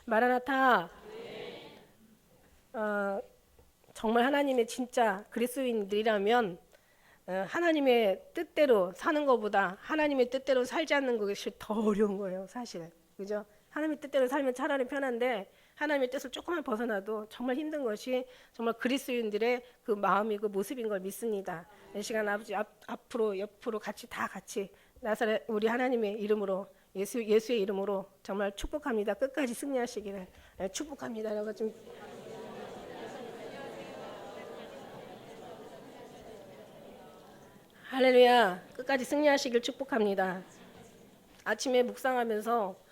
마라나타. 정말 하나님의 진짜 그리스도인들이라면 하나님의 뜻대로 사는 것보다 하나님의 뜻대로 살지 않는 것이 더 어려운 거예요, 사실. 그죠? 하나님의 뜻대로 살면 차라리 편한데 하나님의 뜻을 조금만 벗어나도 정말 힘든 것이 정말 그리스도인들의 그 마음이고 모습인 걸 믿습니다. 이 시간 아버지 앞으로 옆으로 같이 나사렛 우리 하나님의 이름으로 예수의 이름으로 정말 축복합니다. 끝까지 승리하시기를 축복합니다. 여러분 좀 할렐루야. 끝까지 승리하시길 축복합니다. 아침에 묵상하면서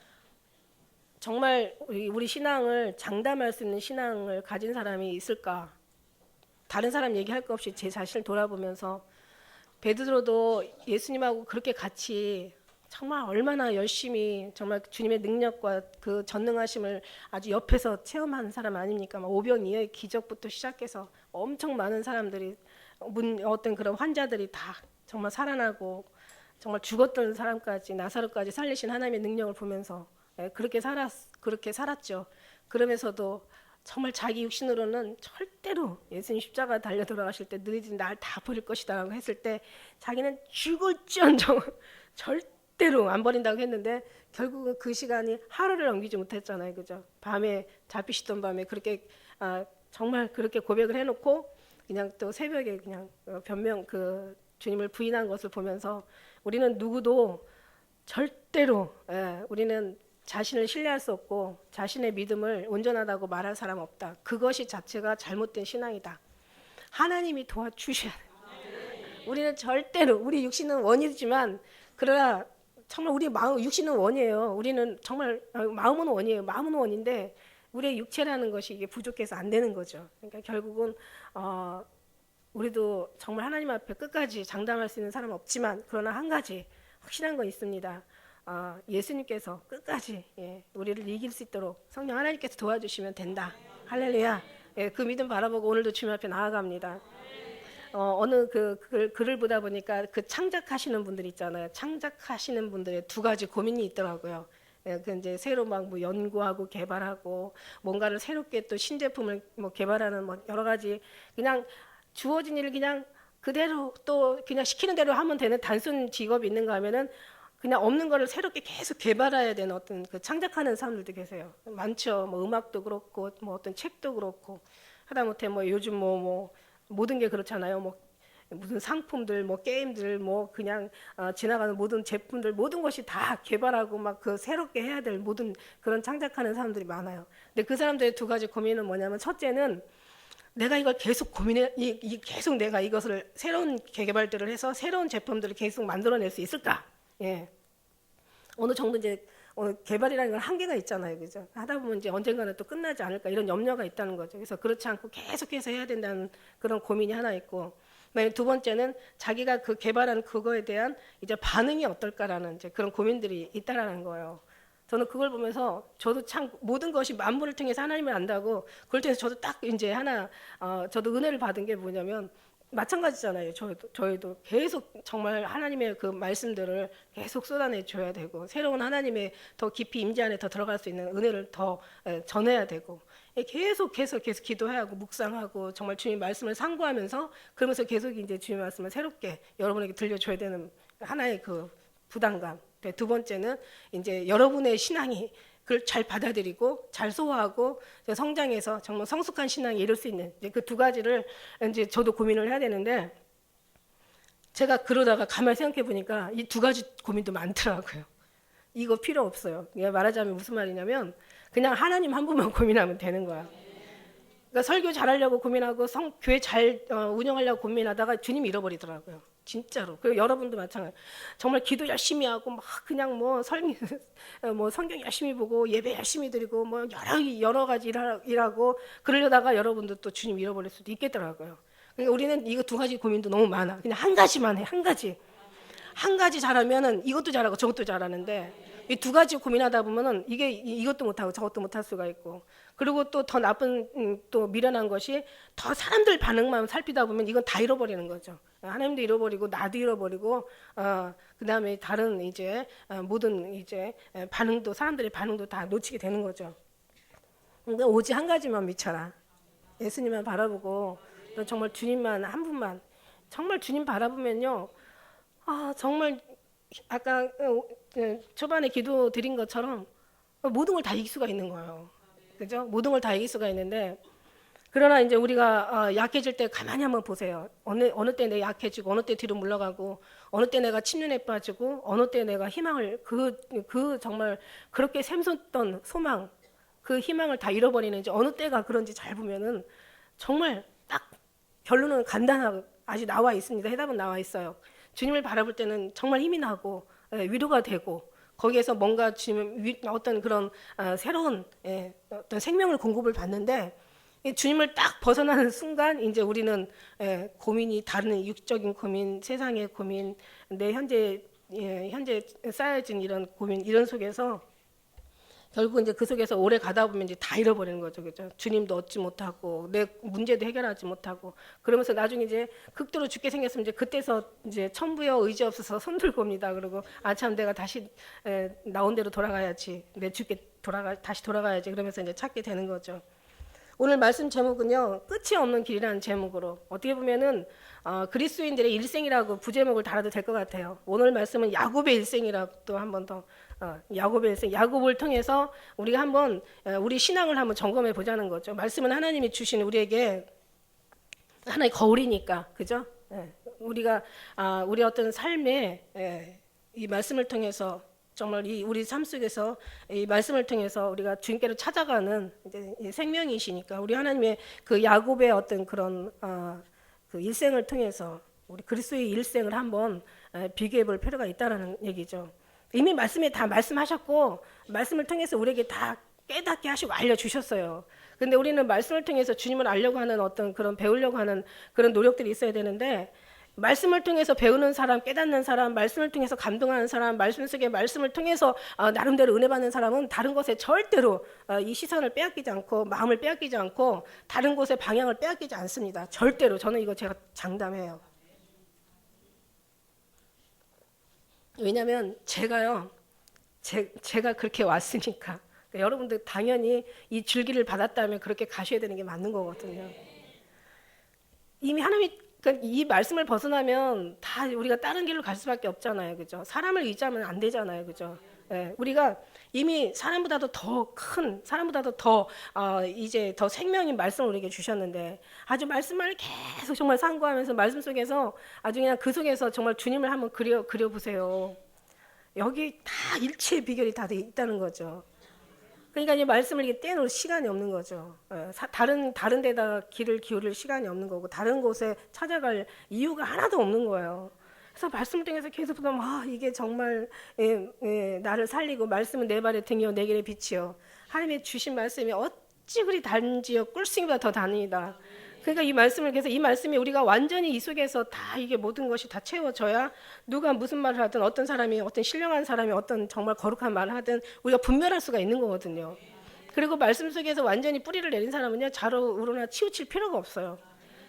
정말 우리 신앙을 장담할 수 있는 신앙을 가진 사람이 있을까? 다른 사람 얘기할 거 없이 제 자신을 돌아보면서 베드로도 예수님하고 그렇게 같이 정말 얼마나 열심히 정말 주님의 능력과 그 전능하심을 아주 옆에서 체험한 사람 아닙니까? 오병이어의 기적부터 시작해서 엄청 많은 사람들이 어떤 그런 환자들이 다 정말 살아나고 정말 죽었던 사람까지 나사로까지 살리신 하나님의 능력을 보면서 그렇게 살았죠. 그러면서도 정말 자기 육신으로는 절대로 예수님 십자가 달려 돌아가실 때 너희들이 날 다 버릴 것이다라고 했을 때 자기는 죽을지언정 절대로 안 버린다고 했는데 결국은 그 시간이 하루를 넘기지 못했잖아요, 그죠? 밤에 잡히시던 밤에 그렇게 정말 그렇게 고백을 해놓고 그냥 또 새벽에 그냥 변명 주님을 부인한 것을 보면서 우리는 누구도 절대로 우리는 자신을 신뢰할 수 없고 자신의 믿음을 온전하다고 말할 사람 없다. 그것이 자체가 잘못된 신앙이다. 하나님이 도와주셔야 돼요. 우리는 절대로 우리 육신은 원이지만 그러나 정말 우리 마음 육신은 원이에요. 우리는 정말 마음은 원이에요. 마음은 원인데 우리의 육체라는 것이 이게 부족해서 안 되는 거죠. 그러니까 결국은 우리도 정말 하나님 앞에 끝까지 장담할 수 있는 사람은 없지만 그러나 한 가지 확실한 건 있습니다. 예수님께서 끝까지 우리를 이길 수 있도록 성령 하나님께서 도와주시면 된다. 할렐루야. 그 믿음 바라보고 오늘도 주님 앞에 나아갑니다. 어느 글을 보다 보니까 그 창작하시는 분들 있잖아요. 창작하시는 분들의 두 가지 고민이 있더라고요. 그 이제 새로 막 뭐 연구하고 개발하고 뭔가를 새롭게 또 신제품을 뭐 개발하는 뭐 여러 가지 그냥 주어진 일을 그냥 그대로 또 그냥 시키는 대로 하면 되는 단순 직업이 있는가 하면은 그냥 없는 거를 새롭게 계속 개발해야 되는 어떤 그 창작하는 사람들도 계세요. 많죠. 뭐 음악도 그렇고 뭐 어떤 책도 그렇고 하다못해 뭐 요즘 뭐 모든 게 그렇잖아요. 뭐 무슨 상품들 뭐 게임들 뭐 그냥 지나가는 모든 제품들 모든 것이 다 개발하고 막 그 새롭게 해야 될 모든 그런 창작하는 사람들이 많아요. 근데 그 사람들의 두 가지 고민은 뭐냐면 첫째는 내가 이걸 계속 고민해 계속 내가 이것을 새로운 개발들을 해서 새로운 제품들을 계속 만들어낼 수 있을까? 어느 정도 이제 개발이라는 건 한계가 있잖아요, 그죠? 하다 보면 이제 언젠가는 또 끝나지 않을까 이런 염려가 있다는 거죠. 그래서 그렇지 않고 계속해서 해야 된다는 그런 고민이 하나 있고, 두 번째는 자기가 그 개발한 그거에 대한 이제 반응이 어떨까라는 이제 그런 고민들이 있다라는 거예요. 저는 그걸 보면서 저도 참 모든 것이 만물을 통해서 하나님을 안다고 그럴 때는 저도 딱 이제 저도 은혜를 받은 게 뭐냐면 마찬가지잖아요. 저희도 계속 정말 하나님의 그 말씀들을 계속 쏟아내 줘야 되고 새로운 하나님의 더 깊이 임재 안에 더 들어갈 수 있는 은혜를 더 전해야 되고 계속 기도해야 하고 묵상하고 정말 주님 말씀을 상고하면서 그러면서 계속 이제 주님 말씀을 새롭게 여러분에게 들려줘야 되는 하나의 그 부담감. 두 번째는 이제 여러분의 신앙이 그걸 잘 받아들이고 잘 소화하고 성장해서 정말 성숙한 신앙에 이룰 수 있는 그 두 가지를 이제 저도 고민을 해야 되는데 제가 그러다가 가만히 생각해 보니까 이 두 가지 고민도 많더라고요. 이거 필요 없어요. 말하자면 무슨 말이냐면 그냥 하나님 한 분만 고민하면 되는 거야. 그러니까 설교 잘하려고 고민하고 교회 잘 운영하려고 고민하다가 주님 잃어버리더라고요. 진짜로. 그리고 여러분도 마찬가지. 정말 기도 열심히 하고 막 그냥 뭐 성경 열심히 보고 예배 열심히 드리고 뭐 여러 가지 일하고 그러려다가 여러분도 또 주님 잃어버릴 수도 있겠더라고요. 그러니까 우리는 이거 두 가지 고민도 너무 많아. 그냥 한 가지만 해. 한 가지 잘하면은 이것도 잘하고 저것도 잘하는데 이 두 가지 고민하다 보면은 이것도 못하고 저것도 못할 수가 있고 그리고 또 더 나쁜 또 미련한 것이 더 사람들 반응만 살피다 보면 이건 다 잃어버리는 거죠. 하나님도 잃어버리고 나도 잃어버리고 그 다음에 다른 이제 모든 이제 반응도 사람들의 반응도 다 놓치게 되는 거죠. 그러니까 오직 한 가지만 미쳐라. 예수님만 바라보고 너 정말 주님만 한 분만 정말 주님 바라보면요. 정말 아까 초반에 기도 드린 것처럼 모든 걸 다 이길 수가 있는 거예요. 그죠? 모든 걸 다 이길 수가 있는데 그러나 이제 우리가 약해질 때 가만히 한번 보세요. 어느 때 내가 약해지고 어느 때 뒤로 물러가고 어느 때 내가 침륜에 빠지고 어느 때 내가 희망을 그 정말 그렇게 샘솟던 소망 그 희망을 다 잃어버리는지 어느 때가 그런지 잘 보면은 정말 딱 결론은 간단하고 아직 나와 있습니다. 해답은 나와 있어요. 주님을 바라볼 때는 정말 힘이 나고 위로가 되고 거기에서 뭔가 주님 어떤 그런 새로운 어떤 생명을 공급을 받는데 주님을 딱 벗어나는 순간 이제 우리는 고민이 다른 육적인 고민, 세상의 고민, 내 현재 쌓여진 이런 고민 이런 속에서 결국 이제 그 속에서 오래 가다 보면 이제 다 잃어버리는 거죠, 그죠? 주님도 얻지 못하고 내 문제도 해결하지 못하고 그러면서 나중에 이제 극도로 죽게 생겼으면 이제 그때서 이제 천부여 의지 없어서 손 들고 옵니다. 그리고 참 내가 다시 나온 대로 돌아가야지, 내 주께 다시 돌아가야지 그러면서 이제 찾게 되는 거죠. 오늘 말씀 제목은요 끝이 없는 길이라는 제목으로 어떻게 보면은 그리스도인들의 일생이라고 부제목을 달아도 될 것 같아요. 오늘 말씀은 야곱의 일생이라고 또 한 번 더 야곱의 일생, 야곱을 통해서 우리가 한번 우리 신앙을 한번 점검해 보자는 거죠. 말씀은 하나님이 주신 우리에게 하나의 거울이니까, 그죠? 우리가 우리 어떤 삶에 이 말씀을 통해서 정말 우리 삶 속에서 이 말씀을 통해서 우리가 주님께로 찾아가는 이제 생명이시니까 우리 하나님의 그 야곱의 어떤 그런 그 일생을 통해서 우리 그리스도의 일생을 한번 비교해 볼 필요가 있다라는 얘기죠. 이미 말씀에 다 말씀하셨고 말씀을 통해서 우리에게 다 깨닫게 하시고 알려주셨어요. 근데 우리는 말씀을 통해서 주님을 알려고 하는 어떤 그런 배우려고 하는 그런 노력들이 있어야 되는데 말씀을 통해서 배우는 사람, 깨닫는 사람, 말씀을 통해서 감동하는 사람, 말씀 속에 말씀을 통해서 나름대로 은혜 받는 사람은 다른 것에 절대로 이 시선을 빼앗기지 않고 마음을 빼앗기지 않고 다른 곳에 방향을 빼앗기지 않습니다. 절대로. 저는 이거 제가 장담해요. 왜냐하면 제가요, 제가 그렇게 왔으니까. 그러니까 여러분들 당연히 이 줄기를 받았다면 그렇게 가셔야 되는 게 맞는 거거든요. 이미 하나님이 그러니까 이 말씀을 벗어나면 다 우리가 다른 길로 갈 수밖에 없잖아요, 그죠? 사람을 의지하면 안 되잖아요, 그죠? 우리가 이미 사람보다도 더 큰, 사람보다도 더 이제 더 생명인 말씀을 우리에게 주셨는데 아주 말씀을 계속 정말 상고하면서 말씀 속에서 아주 그냥 그 속에서 정말 주님을 한번 그려 보세요. 여기 다 일체의 비결이 다 있다는 거죠. 그러니까 이 말씀을 이렇게 떼놓을 시간이 없는 거죠. 다른 데다가 길을 기울일 시간이 없는 거고 다른 곳에 찾아갈 이유가 하나도 없는 거예요. 그래서 말씀을 통해서 계속 보면 이게 정말 나를 살리고 말씀은 내 발의 등이요 내 길의 빛이요. 하나님의 주신 말씀이 어찌 그리 단지요 꿀승보다 더 다니다. 그러니까 이 말씀을 계속 이 말씀이 우리가 완전히 이 속에서 다 이게 모든 것이 다 채워져야 누가 무슨 말을 하든 어떤 사람이 어떤 신령한 사람이 어떤 정말 거룩한 말을 하든 우리가 분별할 수가 있는 거거든요. 그리고 말씀 속에서 완전히 뿌리를 내린 사람은요 좌로 우로나 치우칠 필요가 없어요.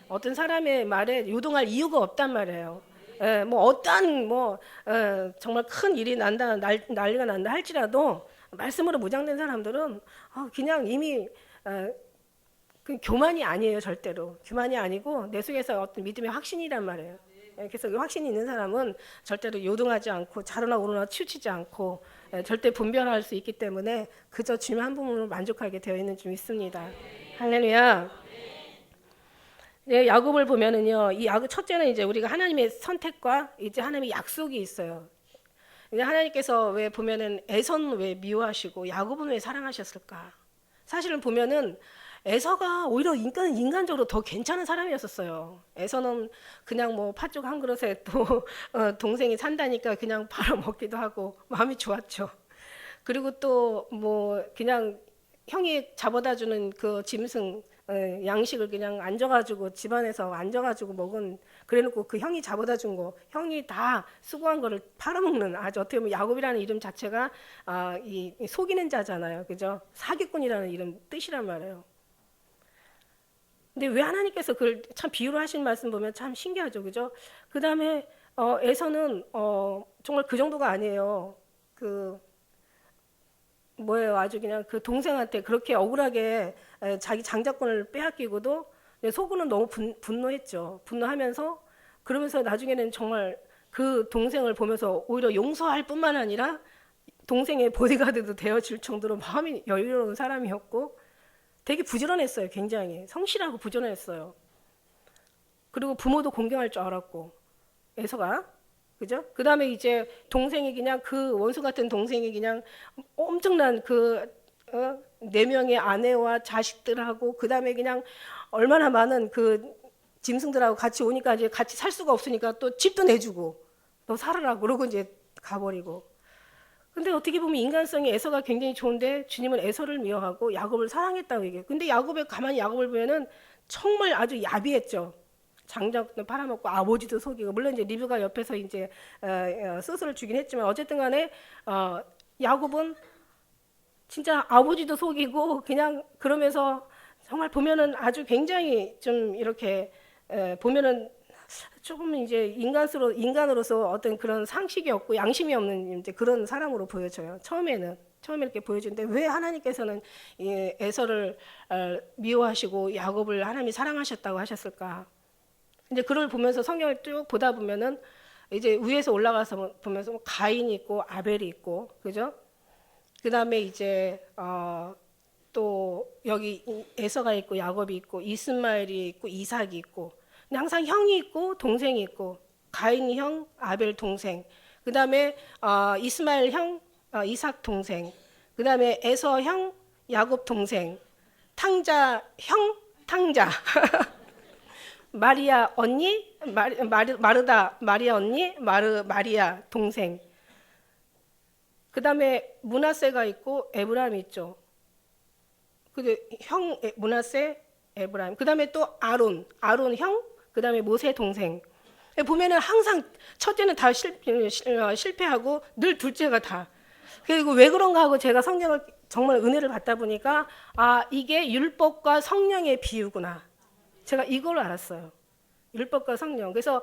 어떤 사람의 말에 요동할 이유가 없단 말이에요. 뭐 어떤 정말 큰 일이 난다 난리가 난다 할지라도 말씀으로 무장된 사람들은 그냥 이미 그 교만이 아니에요, 절대로. 교만이 아니고 내 속에서 어떤 믿음의 확신이란 말이에요. 그래서 그 확신이 있는 사람은 절대로 요동하지 않고 자로나 오로나 치우치지 않고 절대 분별할 수 있기 때문에 그저 주님 한 분으로 만족하게 되어 있는 줄 믿습니다. 할렐루야. 야곱을 보면은요, 이 야곱 첫째는 이제 우리가 하나님의 선택과 이제 하나님의 약속이 있어요. 하나님께서 왜 보면은 에서는 왜 미워하시고 야곱은 왜 사랑하셨을까? 사실은 보면은 에서가 오히려 인간적으로 더 괜찮은 사람이었었어요. 에서는 그냥 뭐 팥죽 한 그릇에 또 동생이 산다니까 그냥 팔아먹기도 하고 마음이 좋았죠. 그리고 또 뭐 그냥 형이 잡아다 주는 그 짐승 양식을 그냥 앉아가지고 집안에서 앉아가지고 먹은 그래놓고 그 형이 잡아다 준 거 형이 다 수고한 거를 팔아먹는 아주 어떻게 보면 야곱이라는 이름 자체가 이 속이는 자잖아요, 그죠? 사기꾼이라는 이름 뜻이란 말이에요. 근데 왜 하나님께서 그걸 참 비유로 하신 말씀 보면 참 신기하죠, 그죠? 그 다음에 에서는 정말 그 정도가 아니에요. 뭐예요? 아주 그냥 그 동생한테 그렇게 억울하게 자기 장자권을 빼앗기고도 속으로는 너무 분노했죠. 분노하면서 그러면서 나중에는 정말 그 동생을 보면서 오히려 용서할 뿐만 아니라 동생의 보디가드도 되어줄 정도로 마음이 여유로운 사람이었고 되게 부지런했어요. 굉장히 성실하고 부지런했어요. 그리고 부모도 존경할 줄 알았고 에서가 그죠? 그 다음에 이제 동생이 그냥 그 원수 같은 동생이 그냥 엄청난 그 네 명의 아내와 자식들하고 그 다음에 그냥 얼마나 많은 그 짐승들하고 같이 오니까 이제 같이 살 수가 없으니까 또 집도 내주고 너 살아라 그러고 이제 가버리고. 근데 어떻게 보면 인간성이 에서가 굉장히 좋은데 주님은 에서를 미워하고 야곱을 사랑했다고 얘기해요. 근데 야곱의 가만히 야곱을 보면은 정말 아주 야비했죠. 장작도 팔아먹고 아버지도 속이고 물론 이제 리브가 옆에서 이제 스스로 주긴 했지만 어쨌든 간에 야곱은 진짜 아버지도 속이고 그냥 그러면서 정말 보면은 아주 굉장히 좀 이렇게 보면은 조금 이제 인간으로서 어떤 그런 상식이 없고 양심이 없는 이제 그런 사람으로 보여져요. 처음에 이렇게 보여주는데 왜 하나님께서는 에서를 미워하시고 야곱을 하나님이 사랑하셨다고 하셨을까? 이제 그걸 보면서 성경을 쭉 보다 보면은 이제 위에서 올라가서 보면서 가인이 있고 아벨이 있고 그죠? 그 다음에 이제 또 여기 에서가 있고 야곱이 있고 이스마엘이 있고 이삭이 있고 근데 항상 형이 있고 동생이 있고 가인 형 아벨 동생 그 다음에 이스마엘 형 이삭 동생 그 다음에 에서 형 야곱 동생 탕자 형 탕자 마리아 언니 마르다 마리아 언니 마리아 동생 그 다음에 므낫세가 있고 에브라임이 있죠. 근데 형 므낫세 에브라임 그 다음에 또 아론 형 그 다음에 모세 동생 보면은 항상 첫째는 다 실패하고 늘 둘째가 다 그리고 왜 그런가 하고 제가 성경을 정말 은혜를 받다 보니까 이게 율법과 성령의 비유구나 제가 이걸 알았어요. 율법과 성령 그래서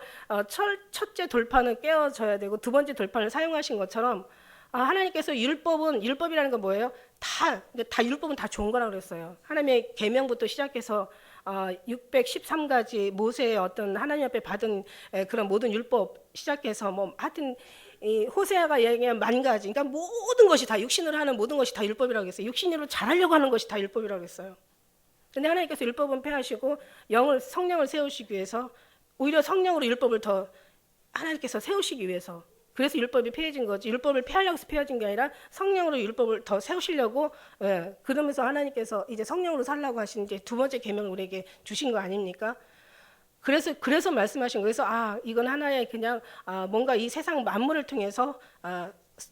첫째 돌파는 깨어져야 되고 두 번째 돌파를 사용하신 것처럼 하나님께서 율법이라는 건 뭐예요? 다 율법은 다 좋은 거라고 그랬어요. 하나님의 계명부터 시작해서 613가지 모세의 어떤 하나님 앞에 받은 그런 모든 율법 시작해서 뭐 하여튼 이 호세아가 얘기한 10,000가지 그러니까 모든 것이 다 육신으로 하는 모든 것이 다 율법이라고 했어요. 육신으로 잘하려고 하는 것이 다 율법이라고 했어요. 근데 하나님께서 율법은 폐하시고 성령을 세우시기 위해서 오히려 성령으로 율법을 더 하나님께서 세우시기 위해서 그래서 율법이 폐해진 거지 율법을 폐하려고 해서 폐해진 게 아니라 성령으로 율법을 더 세우시려고 그러면서 하나님께서 이제 성령으로 살라고 하신 이제 두 번째 계명을 우리에게 주신 거 아닙니까? 그래서 말씀하신 거예요. 그래서 이건 하나의 그냥 뭔가 이 세상 만물을 통해서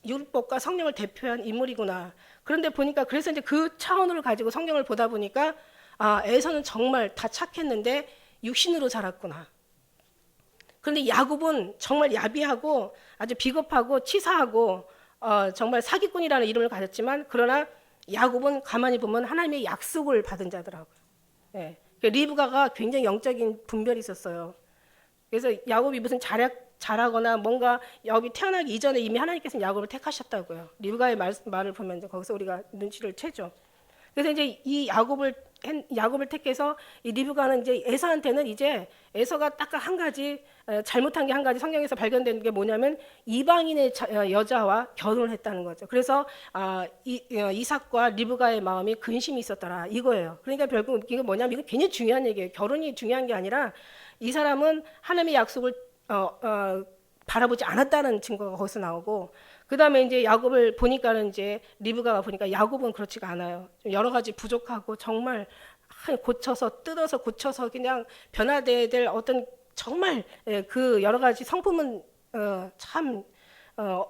율법과 성령을 대표한 인물이구나. 그런데 보니까 그래서 이제 그 차원을 가지고 성경을 보다 보니까 에서는 정말 다 착했는데 육신으로 자랐구나. 그런데 야곱은 정말 야비하고 아주 비겁하고 치사하고 정말 사기꾼이라는 이름을 가졌지만 그러나 야곱은 가만히 보면 하나님의 약속을 받은 자더라고요. 예. 리브가가 굉장히 영적인 분별이 있었어요. 그래서 야곱이 무슨 잘하거나 뭔가 야곱이 태어나기 이전에 이미 하나님께서는 야곱을 택하셨다고요. 리브가의 말을 보면 이제 거기서 우리가 눈치를 채죠. 그래서 이제 이 야곱을 택해서 이 리브가는 이제 에서한테는 이제 에서가 딱 한 가지 잘못한 게 한 가지 성경에서 발견된 게 뭐냐면 이방인의 여자와 결혼을 했다는 거죠. 그래서 이삭과 리브가의 마음이 근심이 있었더라 이거예요. 그러니까 결국 이게 뭐냐면 이거 굉장히 중요한 얘기예요. 결혼이 중요한 게 아니라 이 사람은 하나님의 약속을 바라보지 않았다는 증거가 거기서 나오고 그 다음에 이제 야곱을 보니까는 이제 리브가가 보니까 야곱은 그렇지가 않아요. 좀 여러 가지 부족하고 정말 뜯어서 고쳐서 그냥 변화돼야 될 어떤 정말 그 여러 가지 성품은 참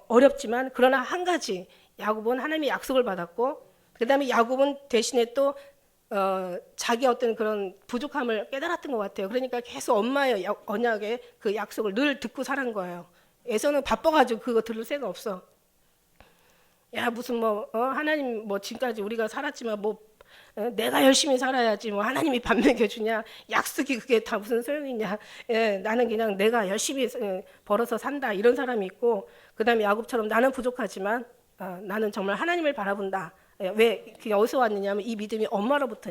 어렵지만 그러나 한 가지 야곱은 하나님의 약속을 받았고 그 다음에 야곱은 대신에 또 자기 어떤 그런 부족함을 깨달았던 것 같아요. 그러니까 계속 엄마의 언약의 그 약속을 늘 듣고 살은 거예요. 에서는 바빠가지고 그거 들을 새가 없어. 야 무슨 하나님 지금까지 우리가 살았지만 내가 열심히 살아야지 하나님이 밥 먹여주냐 약속이 그게 다 무슨 소용이냐 나는 그냥 내가 열심히 벌어서 산다 이런 사람이 있고 그 다음에 야곱처럼 나는 부족하지만 나는 정말 하나님을 바라본다 왜 그냥 어디서 왔느냐면 이 믿음이 엄마로부터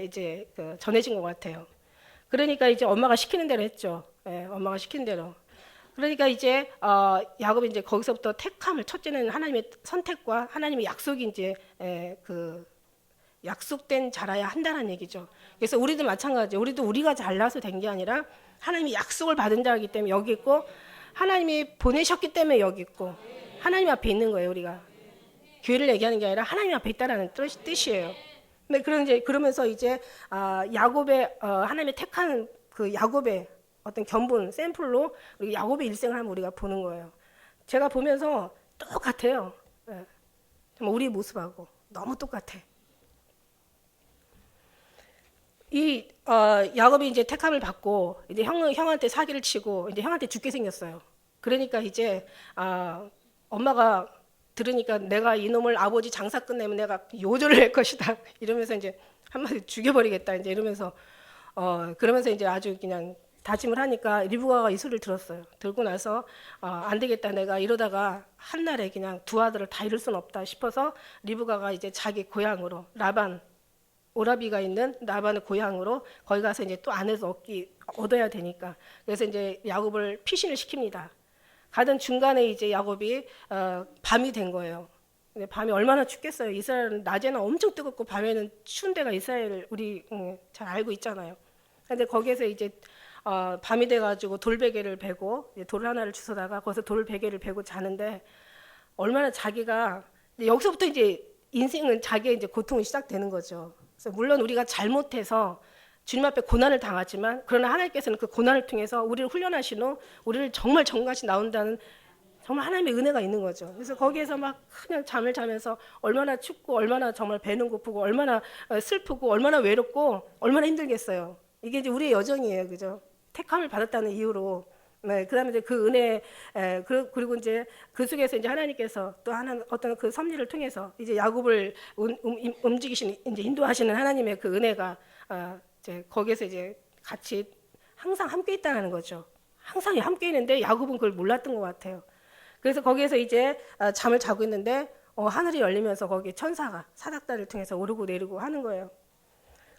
이제 그 전해진 것 같아요. 그러니까 이제 엄마가 시키는 대로 했죠. 엄마가 시키는 대로. 그러니까 이제 야곱이 이제 거기서부터 택함을, 첫째는 하나님의 선택과 하나님의 약속이 이제 그 약속된 자라야 한다는 얘기죠. 그래서 우리도 마찬가지. 우리도 우리가 잘나서 된 게 아니라 하나님이 약속을 받은 자이기 때문에 여기 있고, 하나님이 보내셨기 때문에 여기 있고, 하나님 앞에 있는 거예요. 우리가 교회를 얘기하는 게 아니라 하나님 앞에 있다라는 뜻이에요. 근데 그러면서 이제 야곱의 하나님의 택한 그 야곱의 어떤 견본 샘플로 우리 야곱의 일생을 한번 우리가 보는 거예요. 제가 보면서 똑같아요. 정말 우리 모습하고 너무 똑같아. 이 야곱이 이제 택함을 받고 이제 형한테 사기를 치고 이제 형한테 죽게 생겼어요. 그러니까 이제 엄마가 들으니까 내가 이놈을 아버지 장사 끝내면 내가 요절을 할 것이다 이러면서 이제 한마디 죽여버리겠다 이제 이러면서 그러면서 이제 아주 그냥 다짐을 하니까 리브가가 이 소리를 들었어요. 들고 나서 안 되겠다, 내가 이러다가 한날에 그냥 두 아들을 다 잃을 수는 없다 싶어서 리브가가 이제 자기 고향으로 라반, 오라비가 있는 라반의 고향으로 거기 가서 이제 또 아내도 얻어야 되니까 그래서 이제 야곱을 피신을 시킵니다. 가던 중간에 이제 야곱이 밤이 된 거예요. 근데 밤이 얼마나 춥겠어요. 이스라엘은 낮에는 엄청 뜨겁고 밤에는 추운 데가 이스라엘 우리 잘 알고 있잖아요. 근데 거기에서 이제 밤이 돼가지고 돌베개를 베고 돌 하나를 주워다가 거기서 돌베개를 베고 자는데 얼마나 자기가 여기서부터 이제 인생은 자기의 이제 고통이 시작되는 거죠. 그래서 물론 우리가 잘못해서 주님 앞에 고난을 당하지만 그러나 하나님께서는 그 고난을 통해서 우리를 훈련하신 후 우리를 정말 정같이 나온다는 정말 하나님의 은혜가 있는 거죠. 그래서 거기에서 막 그냥 잠을 자면서 얼마나 춥고 얼마나 정말 배는 고프고 얼마나 슬프고 얼마나 외롭고 얼마나 힘들겠어요. 이게 이제 우리의 여정이에요, 그죠? 택함을 받았다는 이유로. 네, 그다음에 이제 그 은혜, 그리고 이제 그 속에서 이제 하나님께서 또 어떤 그 섭리를 통해서 이제 야곱을 움직이시는 이제 인도하시는 하나님의 그 은혜가 이제 거기에서 이제 같이 항상 함께 있다는 거죠. 항상 함께 있는데 야곱은 그걸 몰랐던 것 같아요. 그래서 거기에서 이제 잠을 자고 있는데 하늘이 열리면서 거기 천사가 사닥다리를 통해서 오르고 내리고 하는 거예요.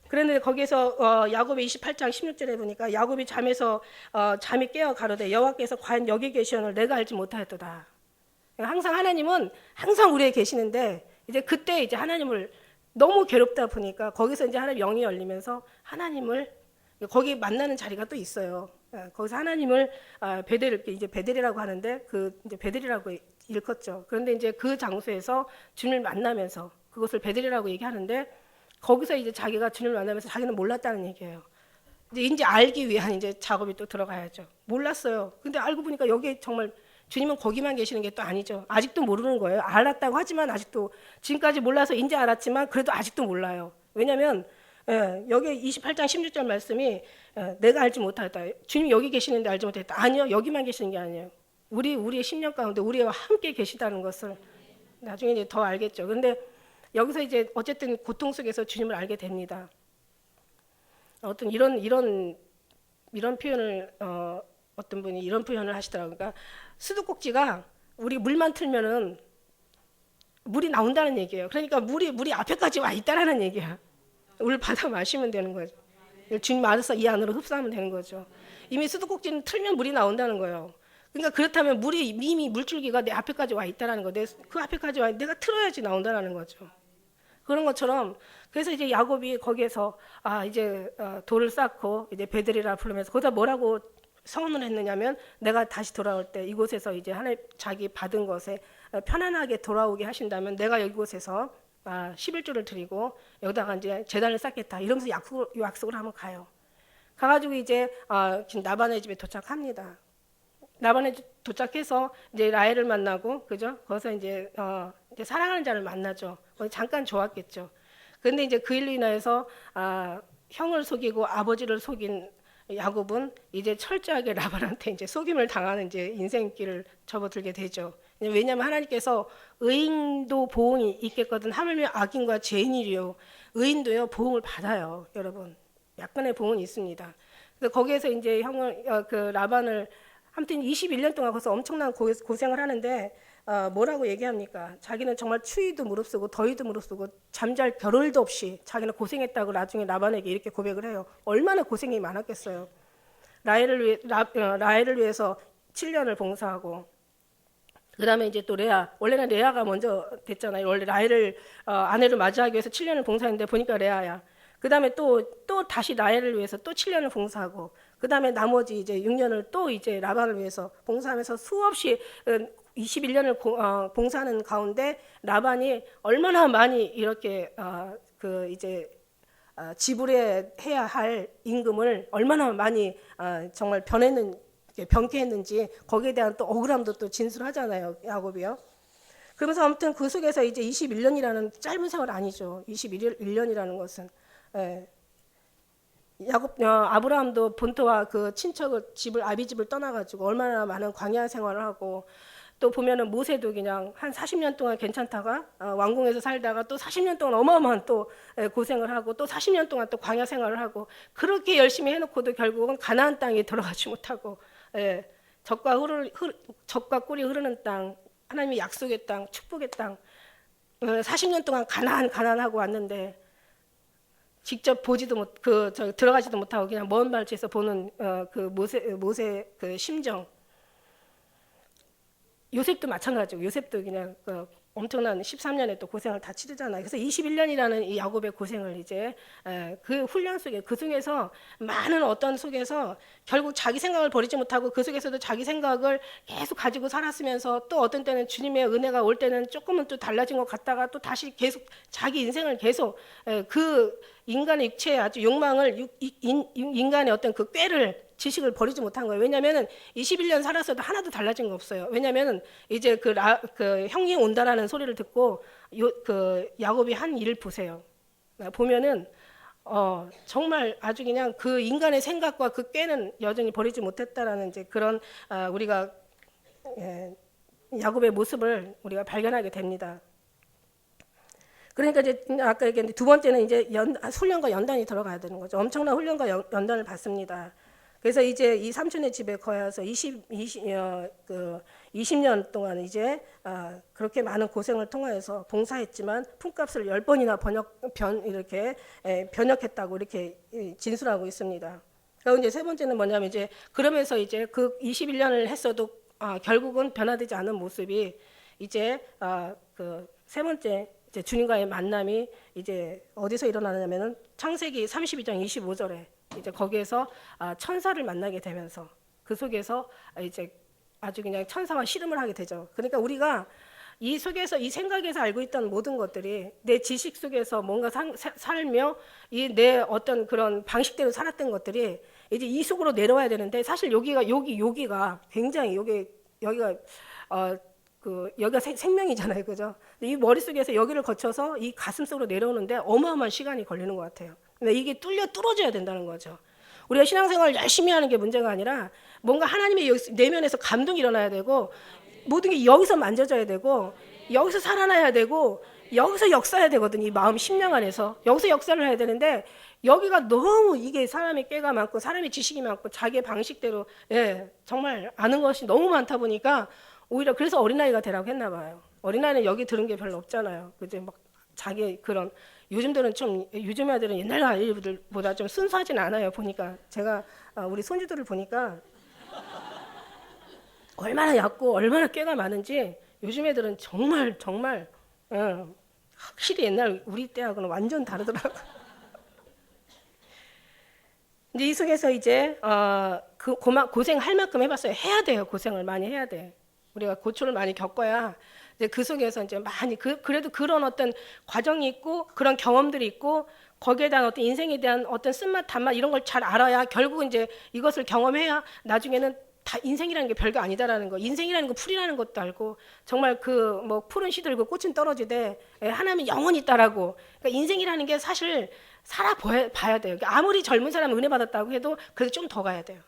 그런데 거기에서 야곱의 28장 16절에 보니까 야곱이 잠에서 잠이 깨어 가로되 여호와께서 과연 여기 계시오늘 내가 알지 못하였도다. 항상 하나님은 항상 우리에 계시는데 이제 그때 이제 하나님을 너무 괴롭다 보니까 거기서 이제 하나님 영이 열리면서 하나님을 거기 만나는 자리가 또 있어요. 거기서 하나님을 베델이라고 하는데 그 이제 베델이라고 일컫죠. 그런데 이제 그 장소에서 주님을 만나면서 그것을 베델이라고 얘기하는데 거기서 이제 자기가 주님을 만나면서 자기는 몰랐다는 얘기예요. 이제 알기 위한 이제 작업이 또 들어가야죠. 몰랐어요. 근데 알고 보니까 여기 정말 주님은 거기만 계시는 게 또 아니죠. 아직도 모르는 거예요. 알았다고 하지만 아직도 지금까지 몰라서 이제 알았지만 그래도 아직도 몰라요. 왜냐하면 여기 28장 16절 말씀이 내가 알지 못하였다. 주님 여기 계시는데 알지 못했다. 아니요, 여기만 계시는 게 아니에요. 우리의 10년 가운데 우리와 함께 계시다는 것을 나중에 이제 더 알겠죠. 근데 여기서 이제 어쨌든 고통 속에서 주님을 알게 됩니다. 어떤 이런 표현을 어떤 분이 이런 표현을 하시더라고요. 그러니까 수도꼭지가 우리 물만 틀면은 물이 나온다는 얘기예요. 그러니까 물이 앞에까지 와 있다라는 얘기야. 물 받아 마시면 되는 거죠. 주님 알아서 이 안으로 흡수하면 되는 거죠. 이미 수도꼭지는 틀면 물이 나온다는 거예요. 그러니까 그렇다면 이미 물줄기가 내 앞에까지 와 있다라는 거. 그 앞에까지 와 내가 틀어야지 나온다라는 거죠. 그런 것처럼 그래서 이제 야곱이 거기에서 이제 돌을 쌓고 이제 베델이라 부르면서 거기다 뭐라고 성언을 했느냐면 내가 다시 돌아올 때 이곳에서 이제 하나님 자기 받은 것에 편안하게 돌아오게 하신다면 내가 이곳에서 11조를 드리고 여기다가 이제 제단을 쌓겠다 이러면서 약속을 하면 가요. 가가지고 이제 라반의 집에 도착합니다. 라반에 도착해서 이제 라헬을 만나고 그죠? 거기서 이제 사랑하는 자를 만나죠. 잠깐 좋았겠죠. 그런데 이제 그 일로 인해서 형을 속이고 아버지를 속인 야곱은 이제 철저하게 라반한테 이제 속임을 당하는 이제 인생길을 접어들게 되죠. 왜냐하면 하나님께서 의인도 보응이 있겠거든 하물며 악인과 죄인이요 의인도요 보응을 받아요, 여러분. 약간의 보응은 있습니다. 그래서 거기에서 이제 형을 그 라반을 아무튼 21년 동안 거기서 엄청난 고생을 하는데 뭐라고 얘기합니까? 자기는 정말 추위도 무릅쓰고 더위도 무릅쓰고 잠잘 겨를도 없이 자기는 고생했다고 나중에 라반에게 이렇게 고백을 해요. 얼마나 고생이 많았겠어요. 라헬을 위해서 7년을 봉사하고, 그 다음에 이제 또 원래는 레아가 먼저 됐잖아요. 원래 라헬을 아내를 맞이하기 위해서 7년을 봉사했는데 보니까 레아야. 그 다음에 또 다시 라헬을 위해서 또 7년을 봉사하고, 그 다음에 나머지 이제 6년을 또 이제 라반을 위해서 봉사하면서 수없이 21년을 봉사하는 가운데 라반이 얼마나 많이 이렇게 지불해야 할 임금을 얼마나 많이 정말 변개했는지 거기에 대한 또 억울함도 또 진술하잖아요, 야곱이요. 그러면서 아무튼 그 속에서 이제 21년이라는 짧은 세월 아니죠. 21년이라는 것은 아브라함도 본토와 그 친척을 아비 집을 떠나가지고 얼마나 많은 광야 생활을 하고, 또 보면은 모세도 그냥 한 40년 동안 괜찮다가 왕궁에서 살다가 또 40년 동안 어마어마한 또 고생을 하고 또 40년 동안 또 광야 생활을 하고, 그렇게 열심히 해놓고도 결국은 가나안 땅에 들어가지 못하고 젖과 꿀이 흐르는 땅, 하나님의 약속의 땅, 축복의 땅, 40년 동안 가난하고 왔는데 직접 들어가지도 못하고 그냥 먼 발치에서 보는 그 모세 그 심정. 요셉도 마찬가지고, 요셉도 그냥 엄청난 13년의 또 고생을 다 치르잖아요. 그래서 21년이라는 이 야곱의 고생을 이제 그 훈련 속에, 그 속에서 많은 어떤 속에서 결국 자기 생각을 버리지 못하고 그 속에서도 자기 생각을 계속 가지고 살았으면서, 또 어떤 때는 주님의 은혜가 올 때는 조금은 또 달라진 것 같다가 또 다시 계속 자기 인생을 계속 그 인간의 육체의 아주 욕망을, 인간의 어떤 그 꾀를, 지식을 버리지 못한 거예요. 왜냐하면 21년 살았어도 하나도 달라진 거 없어요. 왜냐하면 이제 그 형이 온다라는 소리를 듣고 야곱이 한 일을 보세요. 보면은 정말 아주 그냥 그 인간의 생각과 그 꾀는 여전히 버리지 못했다라는 이제 그런 우리가 야곱의 모습을 우리가 발견하게 됩니다. 그러니까 이제 아까 얘기했는데 두 번째는 이제 훈련과 연단이 들어가야 되는 거죠. 엄청난 훈련과 연단을 받습니다. 그래서 이제 이 삼촌의 집에 거해서 20년 동안 이제 그렇게 많은 고생을 통하여서 봉사했지만 품값을 10번이나 변역했다고 이렇게 진술하고 있습니다. 그리고 이제 세 번째는 뭐냐면 이제 그러면서 이제 그 21년을 했어도 결국은 변화되지 않은 모습이 이제 그 세 번째 이제 주님과의 만남이 이제 어디서 일어나냐면은 창세기 32장 25절에 이제 거기에서 천사를 만나게 되면서 그 속에서 이제 아주 그냥 천사와 씨름을 하게 되죠. 그러니까 우리가 이 속에서, 이 생각에서 알고 있던 모든 것들이 내 지식 속에서 뭔가 살며 이 내 어떤 그런 방식대로 살았던 것들이 이제 이 속으로 내려와야 되는데, 사실 여기가 굉장히 여기가 생명이잖아요, 그죠? 이 머릿속에서 여기를 거쳐서 이 가슴 속으로 내려오는데 어마어마한 시간이 걸리는 것 같아요. 근데 이게 뚫어져야 된다는 거죠. 우리가 신앙생활을 열심히 하는 게 문제가 아니라 뭔가 하나님의 내면에서 감동이 일어나야 되고, 모든 게 여기서 만져져야 되고, 여기서 살아나야 되고, 여기서 역사해야 되거든요. 이 마음 심령 안에서 여기서 역사를 해야 되는데, 여기가 너무 이게 사람의 꾀가 많고 사람의 지식이 많고 자기의 방식대로 정말 아는 것이 너무 많다 보니까 오히려 그래서 어린아이가 되라고 했나 봐요. 어린아이는 여기 들은 게 별로 없잖아요. 그제 막 자기 그런, 요즘 애들은 옛날 아이들보다 좀 순수하진 않아요. 보니까 제가 우리 손주들을 보니까 얼마나 얕고 얼마나 꾀가 많은지, 요즘 애들은 정말 확실히 옛날 우리 때하고는 완전 다르더라고요. 근데 이 속에서 이제 고생할 만큼 해봤어요. 해야 돼요. 고생을 많이 해야 돼. 우리가 고초를 많이 겪어야 이제 그 속에서 이제 많이 그래도 그런 어떤 과정이 있고 그런 경험들이 있고 거기에 대한 어떤 인생에 대한 어떤 쓴맛 단맛 이런 걸 잘 알아야 결국 이제 이것을 경험해야 나중에는 다 인생이라는 게 별거 아니다라는 거, 인생이라는 거 풀이라는 것도 알고, 정말 그 뭐 푸른 시들고 꽃은 떨어지되 하나님은 영원히 있다라고. 그러니까 인생이라는 게 사실 살아봐야 돼요. 그러니까 아무리 젊은 사람은 은혜 받았다고 해도 그래도 좀 더 가야 돼요.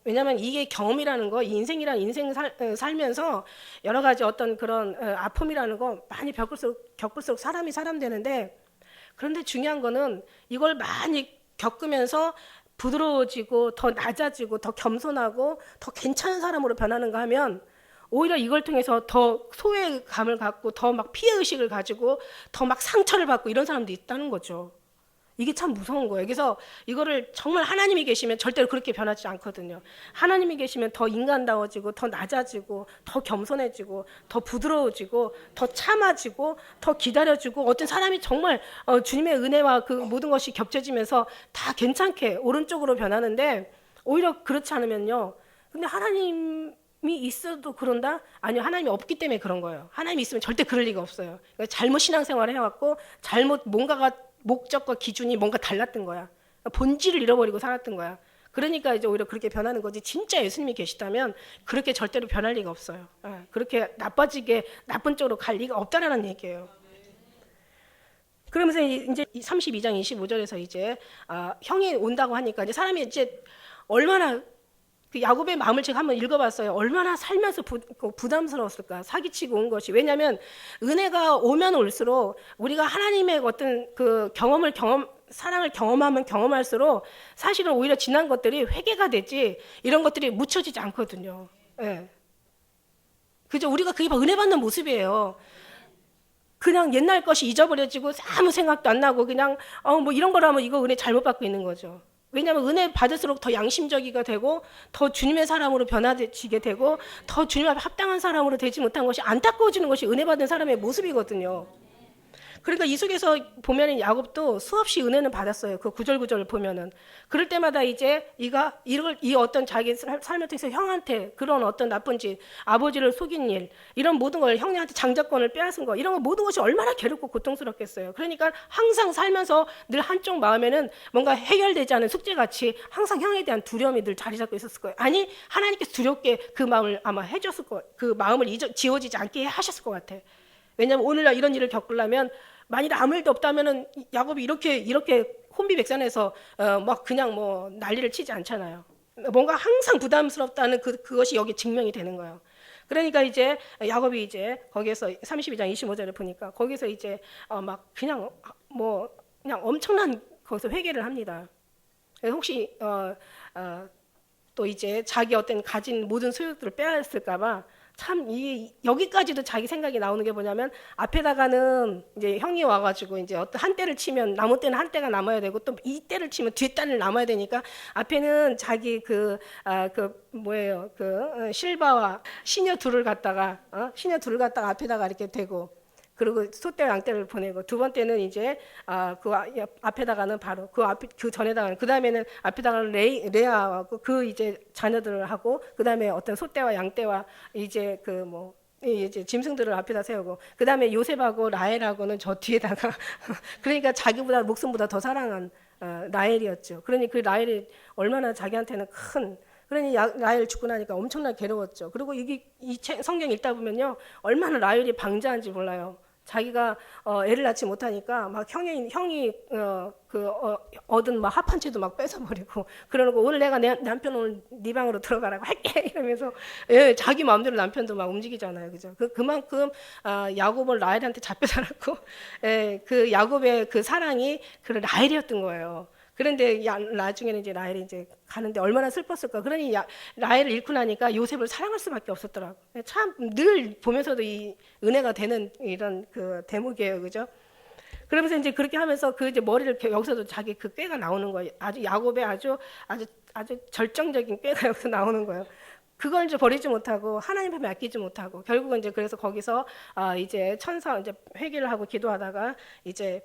왜냐하면 이게 경험이라는 거, 인생이라는 인생 살면서 여러 가지 어떤 그런 아픔이라는 거 많이 겪을수록 사람이 사람 되는데, 그런데 중요한 거는 이걸 많이 겪으면서 부드러워지고 더 낮아지고 더 겸손하고 더 괜찮은 사람으로 변하는가 하면 오히려 이걸 통해서 더 소외감을 갖고 더 막 피해의식을 가지고 더 막 상처를 받고 이런 사람도 있다는 거죠. 이게 참 무서운 거예요. 그래서 이거를 정말 하나님이 계시면 절대로 그렇게 변하지 않거든요. 하나님이 계시면 더 인간다워지고 더 낮아지고 더 겸손해지고 더 부드러워지고 더 참아지고 더 기다려주고 어떤 사람이 정말 주님의 은혜와 그 모든 것이 겹쳐지면서 다 괜찮게 오른쪽으로 변하는데 오히려 그렇지 않으면요. 근데 하나님이 있어도 그런다? 아니요. 하나님이 없기 때문에 그런 거예요. 하나님이 있으면 절대 그럴 리가 없어요. 그러니까 잘못 신앙생활을 해왔고 잘못 뭔가가 목적과 기준이 뭔가 달랐던 거야. 본질을 잃어버리고 살았던 거야. 그러니까 이제 오히려 그렇게 변하는 거지. 진짜 예수님이 계시다면 그렇게 절대로 변할 리가 없어요. 그렇게 나빠지게 나쁜 쪽으로 갈 리가 없다라는 얘기예요. 그러면서 이제 32장 25절에서 이제 형이 온다고 하니까 이제 사람이 이제 얼마나 그 야곱의 마음을 제가 한번 읽어봤어요. 얼마나 살면서 부담스러웠을까. 사기치고 온 것이. 왜냐하면 은혜가 오면 올수록 우리가 하나님의 어떤 그 사랑을 경험하면 경험할수록 사실은 오히려 지난 것들이 회개가 되지 이런 것들이 묻혀지지 않거든요. 예. 그죠? 우리가 그게 은혜 받는 모습이에요. 그냥 옛날 것이 잊어버려지고 아무 생각도 안 나고 그냥 뭐 이런 거라면 이거 은혜 잘못 받고 있는 거죠. 왜냐하면 은혜 받을수록 더 양심적이가 되고 더 주님의 사람으로 변화되게 되고 더 주님 앞에 합당한 사람으로 되지 못한 것이 안타까워지는 것이 은혜 받은 사람의 모습이거든요. 그러니까 이 속에서 보면은 야곱도 수없이 은혜는 받았어요. 그 구절구절을 보면은. 그럴 때마다 이제 이 어떤 자기 삶을 통해서 형한테 그런 어떤 나쁜 짓, 아버지를 속인 일, 이런 모든 걸 형님한테 장자권을 빼앗은 거, 이런 거 모든 것이 얼마나 괴롭고 고통스럽겠어요. 그러니까 항상 살면서 늘 한쪽 마음에는 뭔가 해결되지 않은 숙제같이 항상 형에 대한 두려움이 늘 자리 잡고 있었을 거예요. 아니, 하나님께서 두렵게 그 마음을 아마 해줬을 거예요. 그 마음을 지워지지 않게 하셨을 것 같아. 왜냐하면 오늘날 이런 일을 겪으려면 만일 아무 일도 없다면은 야곱이 이렇게 혼비백산해서 막 그냥 뭐 난리를 치지 않잖아요. 뭔가 항상 부담스럽다는 그것이 여기 증명이 되는 거예요. 그러니까 이제 야곱이 이제 거기에서 32장 25절을 보니까 거기서 이제 막 그냥 뭐 그냥 엄청난 거기서 회개를 합니다. 혹시 또 이제 자기 어떤 가진 모든 소유들을 빼앗을까봐 참 여기까지도 자기 생각이 나오는 게 뭐냐면 앞에다가는 이제 형이 와가지고 이제 어떤 한 대를 치면 나무 때는 한 대가 남아야 되고 또 이 대를 치면 뒤 대를 남아야 되니까 앞에는 자기 실바와 시녀 둘을 갖다가 앞에다가 이렇게 대고 그리고 소떼와 양떼를 보내고 두 번째는 이제 그 앞에다가는 바로 그 전에다가는 그 다음에는 앞에다가는 레아하고 그 이제 자녀들을 하고 그 다음에 어떤 소떼와 양떼와 이제 이제 짐승들을 앞에다 세우고 그 다음에 요셉하고 라헬하고는 저 뒤에다가 그러니까 자기보다 목숨보다 더 사랑한 라헬이었죠. 그러니 그 라헬이 얼마나 자기한테는 그러니 라헬 죽고 나니까 엄청나게 괴로웠죠. 그리고 이 성경 읽다 보면요 얼마나 라헬이 방자한지 몰라요. 자기가 애를 낳지 못하니까 막 형이 얻은 막 합한채도 막 뺏어버리고 그러고 오늘 내가 내 남편 오늘 네 방으로 들어가라고 할게 이러면서 자기 마음대로 남편도 막 움직이잖아요, 그죠? 그만큼 야곱을 라헬한테 잡혀 살았고 그 야곱의 그 사랑이 그 라헬이었던 거예요. 그런데 나중에는 이제 라헬이 이제 가는데 얼마나 슬펐을까. 그러니 라헬을 잃고 나니까 요셉을 사랑할 수밖에 없었더라고. 참 늘 보면서도 이 은혜가 되는 이런 그 대목이에요, 그죠? 그러면서 이제 그렇게 하면서 그 이제 머리를 여기서도 자기 그 꾀가 나오는 거예요. 아주 야곱의 아주 절정적인 꾀가 여기서 나오는 거예요. 그걸 이제 버리지 못하고 하나님 앞에 맡기지 못하고 결국은 이제 그래서 거기서 이제 천사 이제 회개를 하고 기도하다가 이제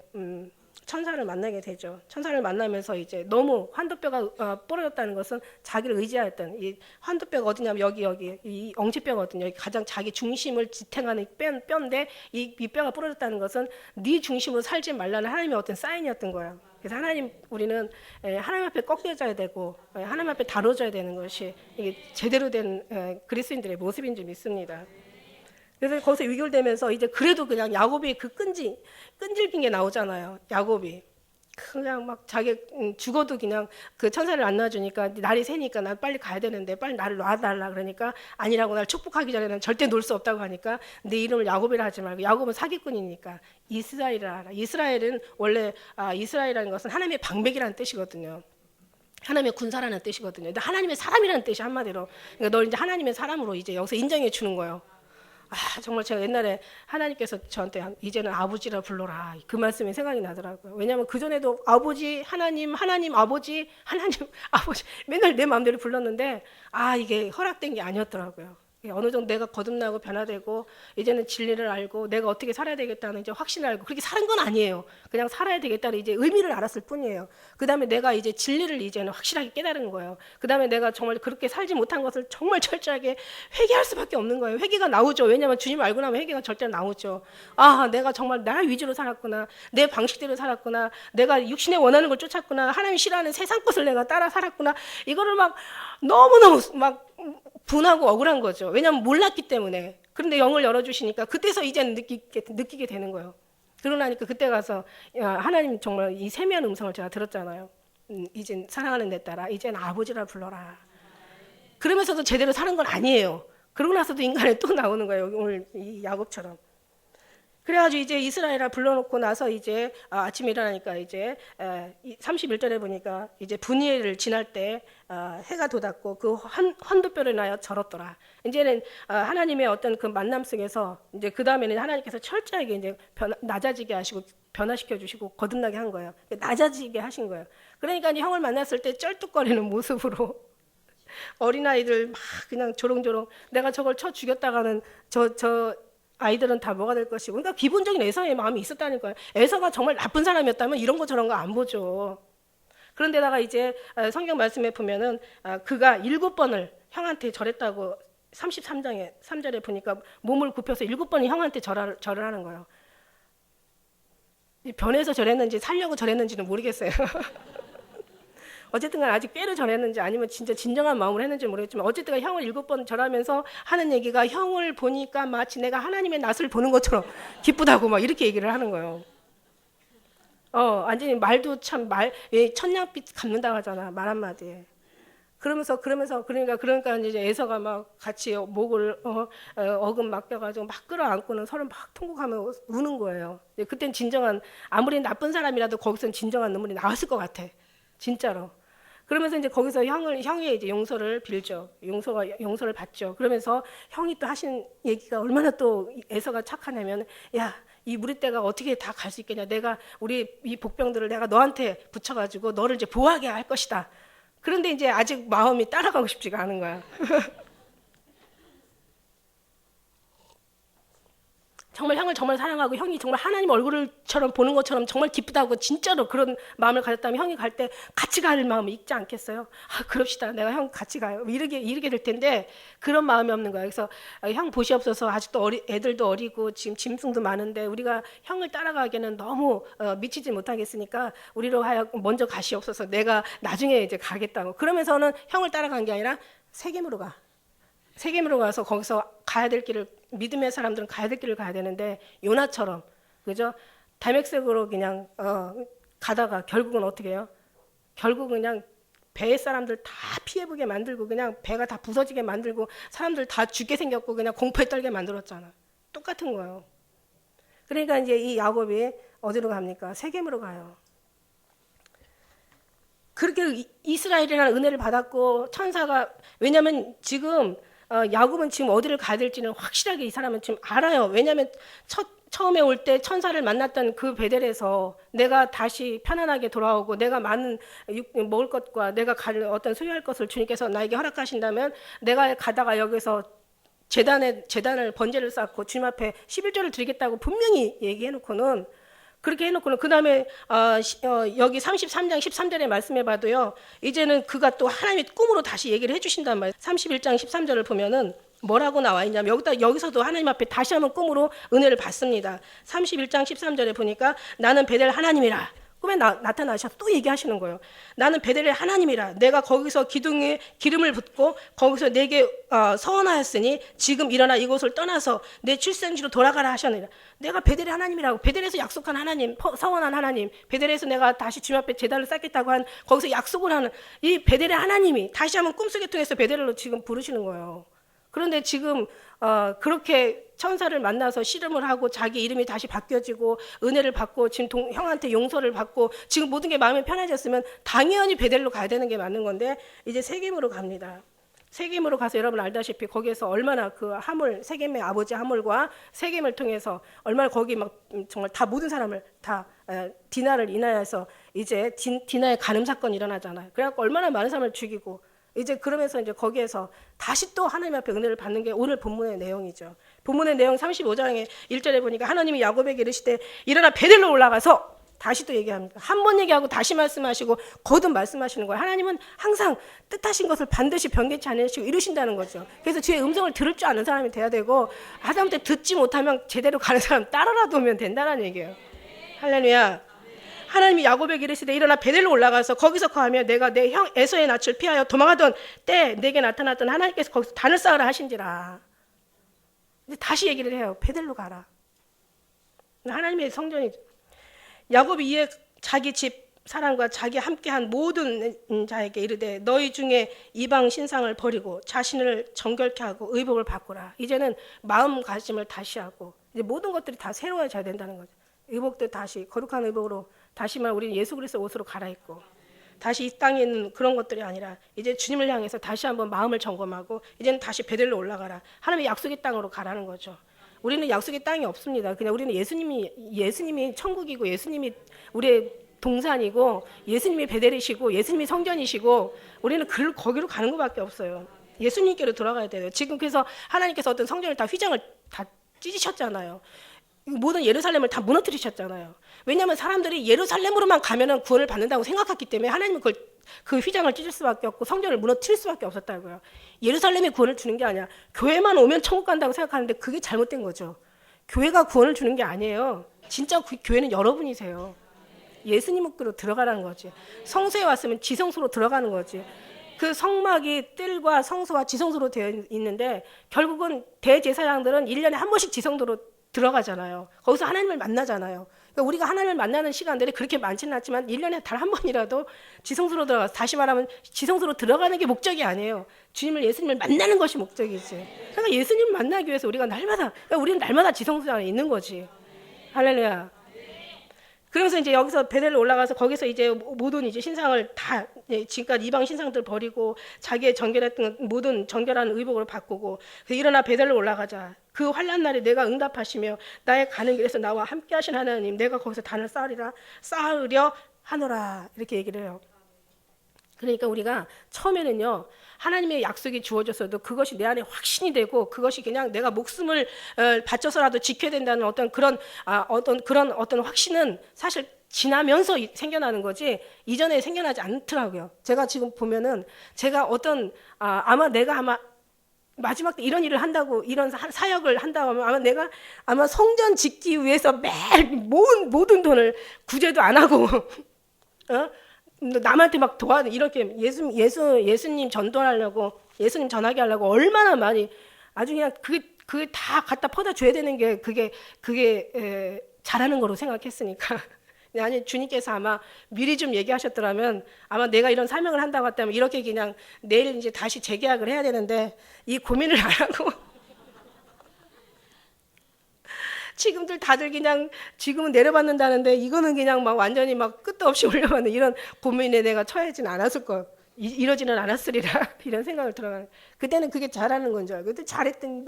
천사를 만나게 되죠. 천사를 만나면서 이제 너무 환도뼈가 부러졌다는 것은 자기를 의지하였던 이 환도뼈가 어디냐면 여기 이 엉치뼈거든요. 가장 자기 중심을 지탱하는 뼈인데 이 뼈가 부러졌다는 것은 네 중심으로 살지 말라는 하나님의 어떤 사인이었던 거예요. 그래서 우리는 하나님 앞에 꺾여져야 되고 하나님 앞에 다뤄져야 되는 것이 이게 제대로 된 그리스도인들의 모습인 줄 믿습니다. 그래서 거기서 위결되면서 이제 그래도 그냥 야곱이 그 끈질긴 게 나오잖아요. 야곱이 그냥 막 자기 죽어도 그냥 그 천사를 안 놔주니까 날이 새니까 난 빨리 가야 되는데 빨리 나를 놔달라 그러니까 아니라고 날 축복하기 전에는 절대 놓을 수 없다고 하니까 내 이름을 야곱이라 하지 말고 야곱은 사기꾼이니까 이스라엘이라 하라. 이스라엘은 원래 이스라엘이라는 것은 하나님의 방백이라는 뜻이거든요. 하나님의 군사라는 뜻이거든요. 근데 하나님의 사람이라는 뜻이 한마디로. 그러니까 널 이제 하나님의 사람으로 이제 여기서 인정해 주는 거예요. 정말 제가 옛날에 하나님께서 저한테 이제는 아버지라 불러라. 그 말씀이 생각이 나더라고요. 왜냐하면 그전에도 아버지, 하나님, 하나님, 아버지, 하나님, 아버지 맨날 내 마음대로 불렀는데 이게 허락된 게 아니었더라고요. 어느 정도 내가 거듭나고 변화되고 이제는 진리를 알고 내가 어떻게 살아야 되겠다는 이제 확신을 알고 그렇게 사는 건 아니에요. 그냥 살아야 되겠다는 이제 의미를 알았을 뿐이에요. 그 다음에 내가 이제 진리를 이제는 확실하게 깨달은 거예요. 그 다음에 내가 정말 그렇게 살지 못한 것을 정말 철저하게 회개할 수밖에 없는 거예요. 회개가 나오죠. 왜냐하면 주님 알고 나면 회개가 절대 나오죠. 내가 정말 나 위주로 살았구나. 내 방식대로 살았구나. 내가 육신에 원하는 걸 쫓았구나. 하나님이 싫어하는 세상 것을 내가 따라 살았구나. 이거를 막 너무너무 막 분하고 억울한 거죠. 왜냐하면 몰랐기 때문에. 그런데 영을 열어주시니까 그때서 이제 느끼게 되는 거예요. 그러고 나니까 그때 가서 하나님 정말 이 세미한 음성을 제가 들었잖아요. 이젠 사랑하는 내 딸아 이젠 아버지라 불러라. 그러면서도 제대로 사는 건 아니에요. 그러고 나서도 인간에 또 나오는 거예요. 오늘 이 야곱처럼. 그래가지고 이제 이스라엘아 불러놓고 나서 이제 아침에 일어나니까 이제 31절에 보니까 이제 분이엘을 지날 때 해가 돋았고 그 환도뼈를 나여 절었더라. 이제는 하나님의 어떤 그 만남 속에서 이제 그 다음에는 하나님께서 철저하게 이제 낮아지게 하시고 변화시켜 주시고 거듭나게 한 거예요. 낮아지게 하신 거예요. 그러니까 이제 형을 만났을 때 쩔뚝거리는 모습으로 어린아이들 막 그냥 조롱조롱 내가 저걸 쳐 죽였다가는 저 아이들은 다 뭐가 될 것이고 그러니까 기본적인 에서의 마음이 있었다는 거예요. 에서가 정말 나쁜 사람이었다면 이런 거 저런 거 안 보죠. 그런데다가 이제 성경 말씀에 보면은 그가 7번을 형한테 절했다고 33장에 3절에 보니까 몸을 굽혀서 7번을 형한테 절을 하는 거예요. 변해서 절했는지 살려고 절했는지는 모르겠어요. 어쨌든 아직 꾀를 전했는지 아니면 진짜 진정한 마음으로 했는지 모르겠지만 어쨌든 형을 7번 절하면서 하는 얘기가 형을 보니까 마치 내가 하나님의 낯을 보는 것처럼 기쁘다고 막 이렇게 얘기를 하는 거예요. 완전히 말도 참 천냥빛 갚는다고 하잖아. 말 한마디에. 그러니까 이제 에서가 막 같이 목을 어금 맡겨가지고 막 끌어안고는 서로 막 통곡하며 우는 거예요. 그땐 진정한 아무리 나쁜 사람이라도 거기서는 진정한 눈물이 나왔을 것 같아. 진짜로. 그러면서 이제 거기서 형이 이제 용서를 빌죠. 용서를 받죠. 그러면서 형이 또 하신 얘기가 얼마나 또 에서가 착하냐면, 야, 이 무리떼가 어떻게 다 갈 수 있겠냐. 내가 우리 이 복병들을 내가 너한테 붙여가지고 너를 이제 보호하게 할 것이다. 그런데 이제 아직 마음이 따라가고 싶지가 않은 거야. 정말 형을 정말 사랑하고 형이 정말 하나님 얼굴처럼 보는 것처럼 정말 기쁘다고 진짜로 그런 마음을 가졌다면 형이 갈 때 같이 갈 마음을 잊지 않겠어요? 그럽시다. 내가 형 같이 가요. 이르게 될 텐데 그런 마음이 없는 거야. 그래서 형 보시옵소서. 아직도 애들도 어리고 지금 짐승도 많은데 우리가 형을 따라가기에는 너무 미치지 못하겠으니까 우리로 하여금 먼저 가시옵소서. 내가 나중에 이제 가겠다고. 그러면서는 형을 따라간 게 아니라 세겜으로 가. 세겜으로 가서 거기서 가야 될 길을 믿음의 사람들은 가야 될 길을 가야 되는데 요나처럼 그죠? 다맥색으로 그냥 가다가 결국은 어떻게 해요? 결국은 그냥 배의 사람들 다 피해보게 만들고 그냥 배가 다 부서지게 만들고 사람들 다 죽게 생겼고 그냥 공포에 떨게 만들었잖아. 똑같은 거예요. 그러니까 이제 이 야곱이 어디로 갑니까? 세겜으로 가요. 그렇게 이스라엘이라는 은혜를 받았고 천사가 왜냐하면 지금 야곱은 지금 어디를 가야 될지는 확실하게 이 사람은 지금 알아요. 왜냐하면 처음에 올 때 천사를 만났던 그 베델에서 내가 다시 편안하게 돌아오고 내가 많은 먹을 것과 내가 어떤 소유할 것을 주님께서 나에게 허락하신다면 내가 가다가 여기서 재단을 번제를 쌓고 주님 앞에 11조를 드리겠다고 분명히 얘기해놓고는 그렇게 해놓고는 그 다음에 여기 33장 13절에 말씀해봐도요. 이제는 그가 또 하나님의 꿈으로 다시 얘기를 해주신단 말이에요. 31장 13절을 보면은 뭐라고 나와 있냐면 여기서도 하나님 앞에 다시 한번 꿈으로 은혜를 받습니다. 31장 13절에 보니까 나는 베델 하나님이라. 꿈에 나타나셔서 또 얘기하시는 거예요. 나는 베델의 하나님이라. 내가 거기서 기둥에 기름을 붓고 거기서 내게 서원하였으니 지금 일어나 이곳을 떠나서 내 출생지로 돌아가라 하셨느니라. 내가 베델의 하나님이라고. 베델에서 약속한 하나님, 서원한 하나님, 베델에서 내가 다시 주님 앞에 제단을 쌓겠다고 한 거기서 약속을 하는 이 베델의 하나님이 다시 한번 꿈속에 통해서 베델로 지금 부르시는 거예요. 그런데 지금 그렇게 천사를 만나서 씨름을 하고 자기 이름이 다시 바뀌어지고 은혜를 받고 지금 형한테 용서를 받고 지금 모든 게 마음이 편해졌으면 당연히 베델로 가야 되는 게 맞는 건데 이제 세겜으로 갑니다. 세겜으로 가서 여러분 알다시피 거기에서 얼마나 그 하물 세겜의 아버지 하물과 세겜을 통해서 얼마나 거기 막 정말 다 모든 사람을 다 디나를 인하여서 이제 디나의 간음 사건이 일어나잖아요. 그래갖고 얼마나 많은 사람을 죽이고 이제 그러면서 이제 거기에서 다시 또 하나님 앞에 은혜를 받는 게 오늘 본문의 내용이죠. 본문의 내용 35장의 1절에 보니까 하나님이 야곱에게 이르시되 일어나 베델로 올라가서 다시 또 얘기합니다. 한 번 얘기하고 다시 말씀하시고 거듭 말씀하시는 거예요. 하나님은 항상 뜻하신 것을 반드시 변개치 않으시고 이루신다는 거죠. 그래서 주의 음성을 들을 줄 아는 사람이 돼야 되고 하다못해 듣지 못하면 제대로 가는 사람 따라라도 오면 된다는 얘기예요. 할렐루야. 하나님이 야곱에게 이르시되 일어나 베델로 올라가서 거기서 거하며 내가 내 형 에서의 낯을 피하여 도망하던 때 내게 나타났던 하나님께서 거기서 단을 쌓으라 하신지라. 이제 다시 얘기를 해요. 베델로 가라. 하나님의 성전이죠. 야곱이 이에 자기 집 사람과 자기 함께한 모든 자에게 이르되 너희 중에 이방 신상을 버리고 자신을 정결케 하고 의복을 바꾸라. 이제는 마음가짐을 다시 하고 이제 모든 것들이 다 새로워져야 된다는 거죠. 의복도 다시 거룩한 의복으로 다시 말 우리는 예수 그리스도 옷으로 갈아입고 다시 이 땅에 있는 그런 것들이 아니라 이제 주님을 향해서 다시 한번 마음을 점검하고 이제는 다시 베델로 올라가라. 하나님의 약속의 땅으로 가라는 거죠. 우리는 약속의 땅이 없습니다. 그냥 우리는 예수님이 천국이고 예수님이 우리의 동산이고 예수님이 베델이시고 예수님이 성전이시고 우리는 거기로 가는 것밖에 없어요. 예수님께로 돌아가야 돼요. 지금 그래서 하나님께서 어떤 성전을 다 휘장을 다 찢으셨잖아요. 모든 예루살렘을 다 무너뜨리셨잖아요. 왜냐하면 사람들이 예루살렘으로만 가면은 구원을 받는다고 생각했기 때문에 하나님은 그 휘장을 찢을 수밖에 없고 성전을 무너뜨릴 수밖에 없었다고요. 예루살렘이 구원을 주는 게 아니야. 교회만 오면 천국 간다고 생각하는데 그게 잘못된 거죠. 교회가 구원을 주는 게 아니에요. 진짜 그 교회는 여러분이세요. 예수님으로 들어가라는 거지. 성소에 왔으면 지성소로 들어가는 거지. 그 성막이 뜰과 성소와 지성소로 되어 있는데 결국은 대제사장들은 1년에 한 번씩 지성소로 들어가잖아요. 거기서 하나님을 만나잖아요. 그러니까 우리가 하나님을 만나는 시간들이 그렇게 많지는 않지만 1년에 단 한 번이라도 지성소로 들어가서 다시 말하면 지성소로 들어가는 게 목적이 아니에요. 주님을 예수님을 만나는 것이 목적이지. 그러니까 예수님 만나기 위해서 우리가 그러니까 우리는 날마다 지성소 안에 있는 거지. 할렐루야. 그래서 이제 여기서 베델로 올라가서 거기서 이제 모든 이제 신상을 다 지금까지 이방 신상들 버리고 자기의 정결했던 모든 정결한 의복으로 바꾸고 일어나 베델로 올라가자. 그 환난 날에 내가 응답하시며 나의 가는 길에서 나와 함께하신 하나님, 내가 거기서 단을 쌓으려 하노라 이렇게 얘기를 해요. 그러니까 우리가 처음에는요 하나님의 약속이 주어졌어도 그것이 내 안에 확신이 되고 그것이 그냥 내가 목숨을 바쳐서라도 지켜야 된다는 어떤 그런 확신은 사실 지나면서 생겨나는 거지 이전에 생겨나지 않더라고요. 제가 지금 보면은 제가 아마 마지막 때 이런 일을 한다고 이런 사역을 한다고 하면 아마 성전 짓기 위해서 매일 모든 돈을 구제도 안 하고 남한테 막 이렇게 예수님 전도하려고 예수님 전하게 하려고 얼마나 많이 아주 그냥 그게 다 갖다 퍼다 줘야 되는 게 그게 잘하는 거로 생각했으니까. 아니 주님께서 아마 미리 좀 얘기하셨더라면 아마 내가 이런 사명을 한다고 했다면 이렇게 그냥 내일 이제 다시 재계약을 해야 되는데 이 고민을 안 하고 지금들 다들 그냥 지금은 내려받는다는데 이거는 그냥 막 완전히 막 끝도 없이 올려받는 이런 고민에 내가 처하지는 않았을 거 이러지는 않았으리라 이런 생각을 들어가는. 그때는 그게 잘하는 건 줄 알고 그때 잘했더니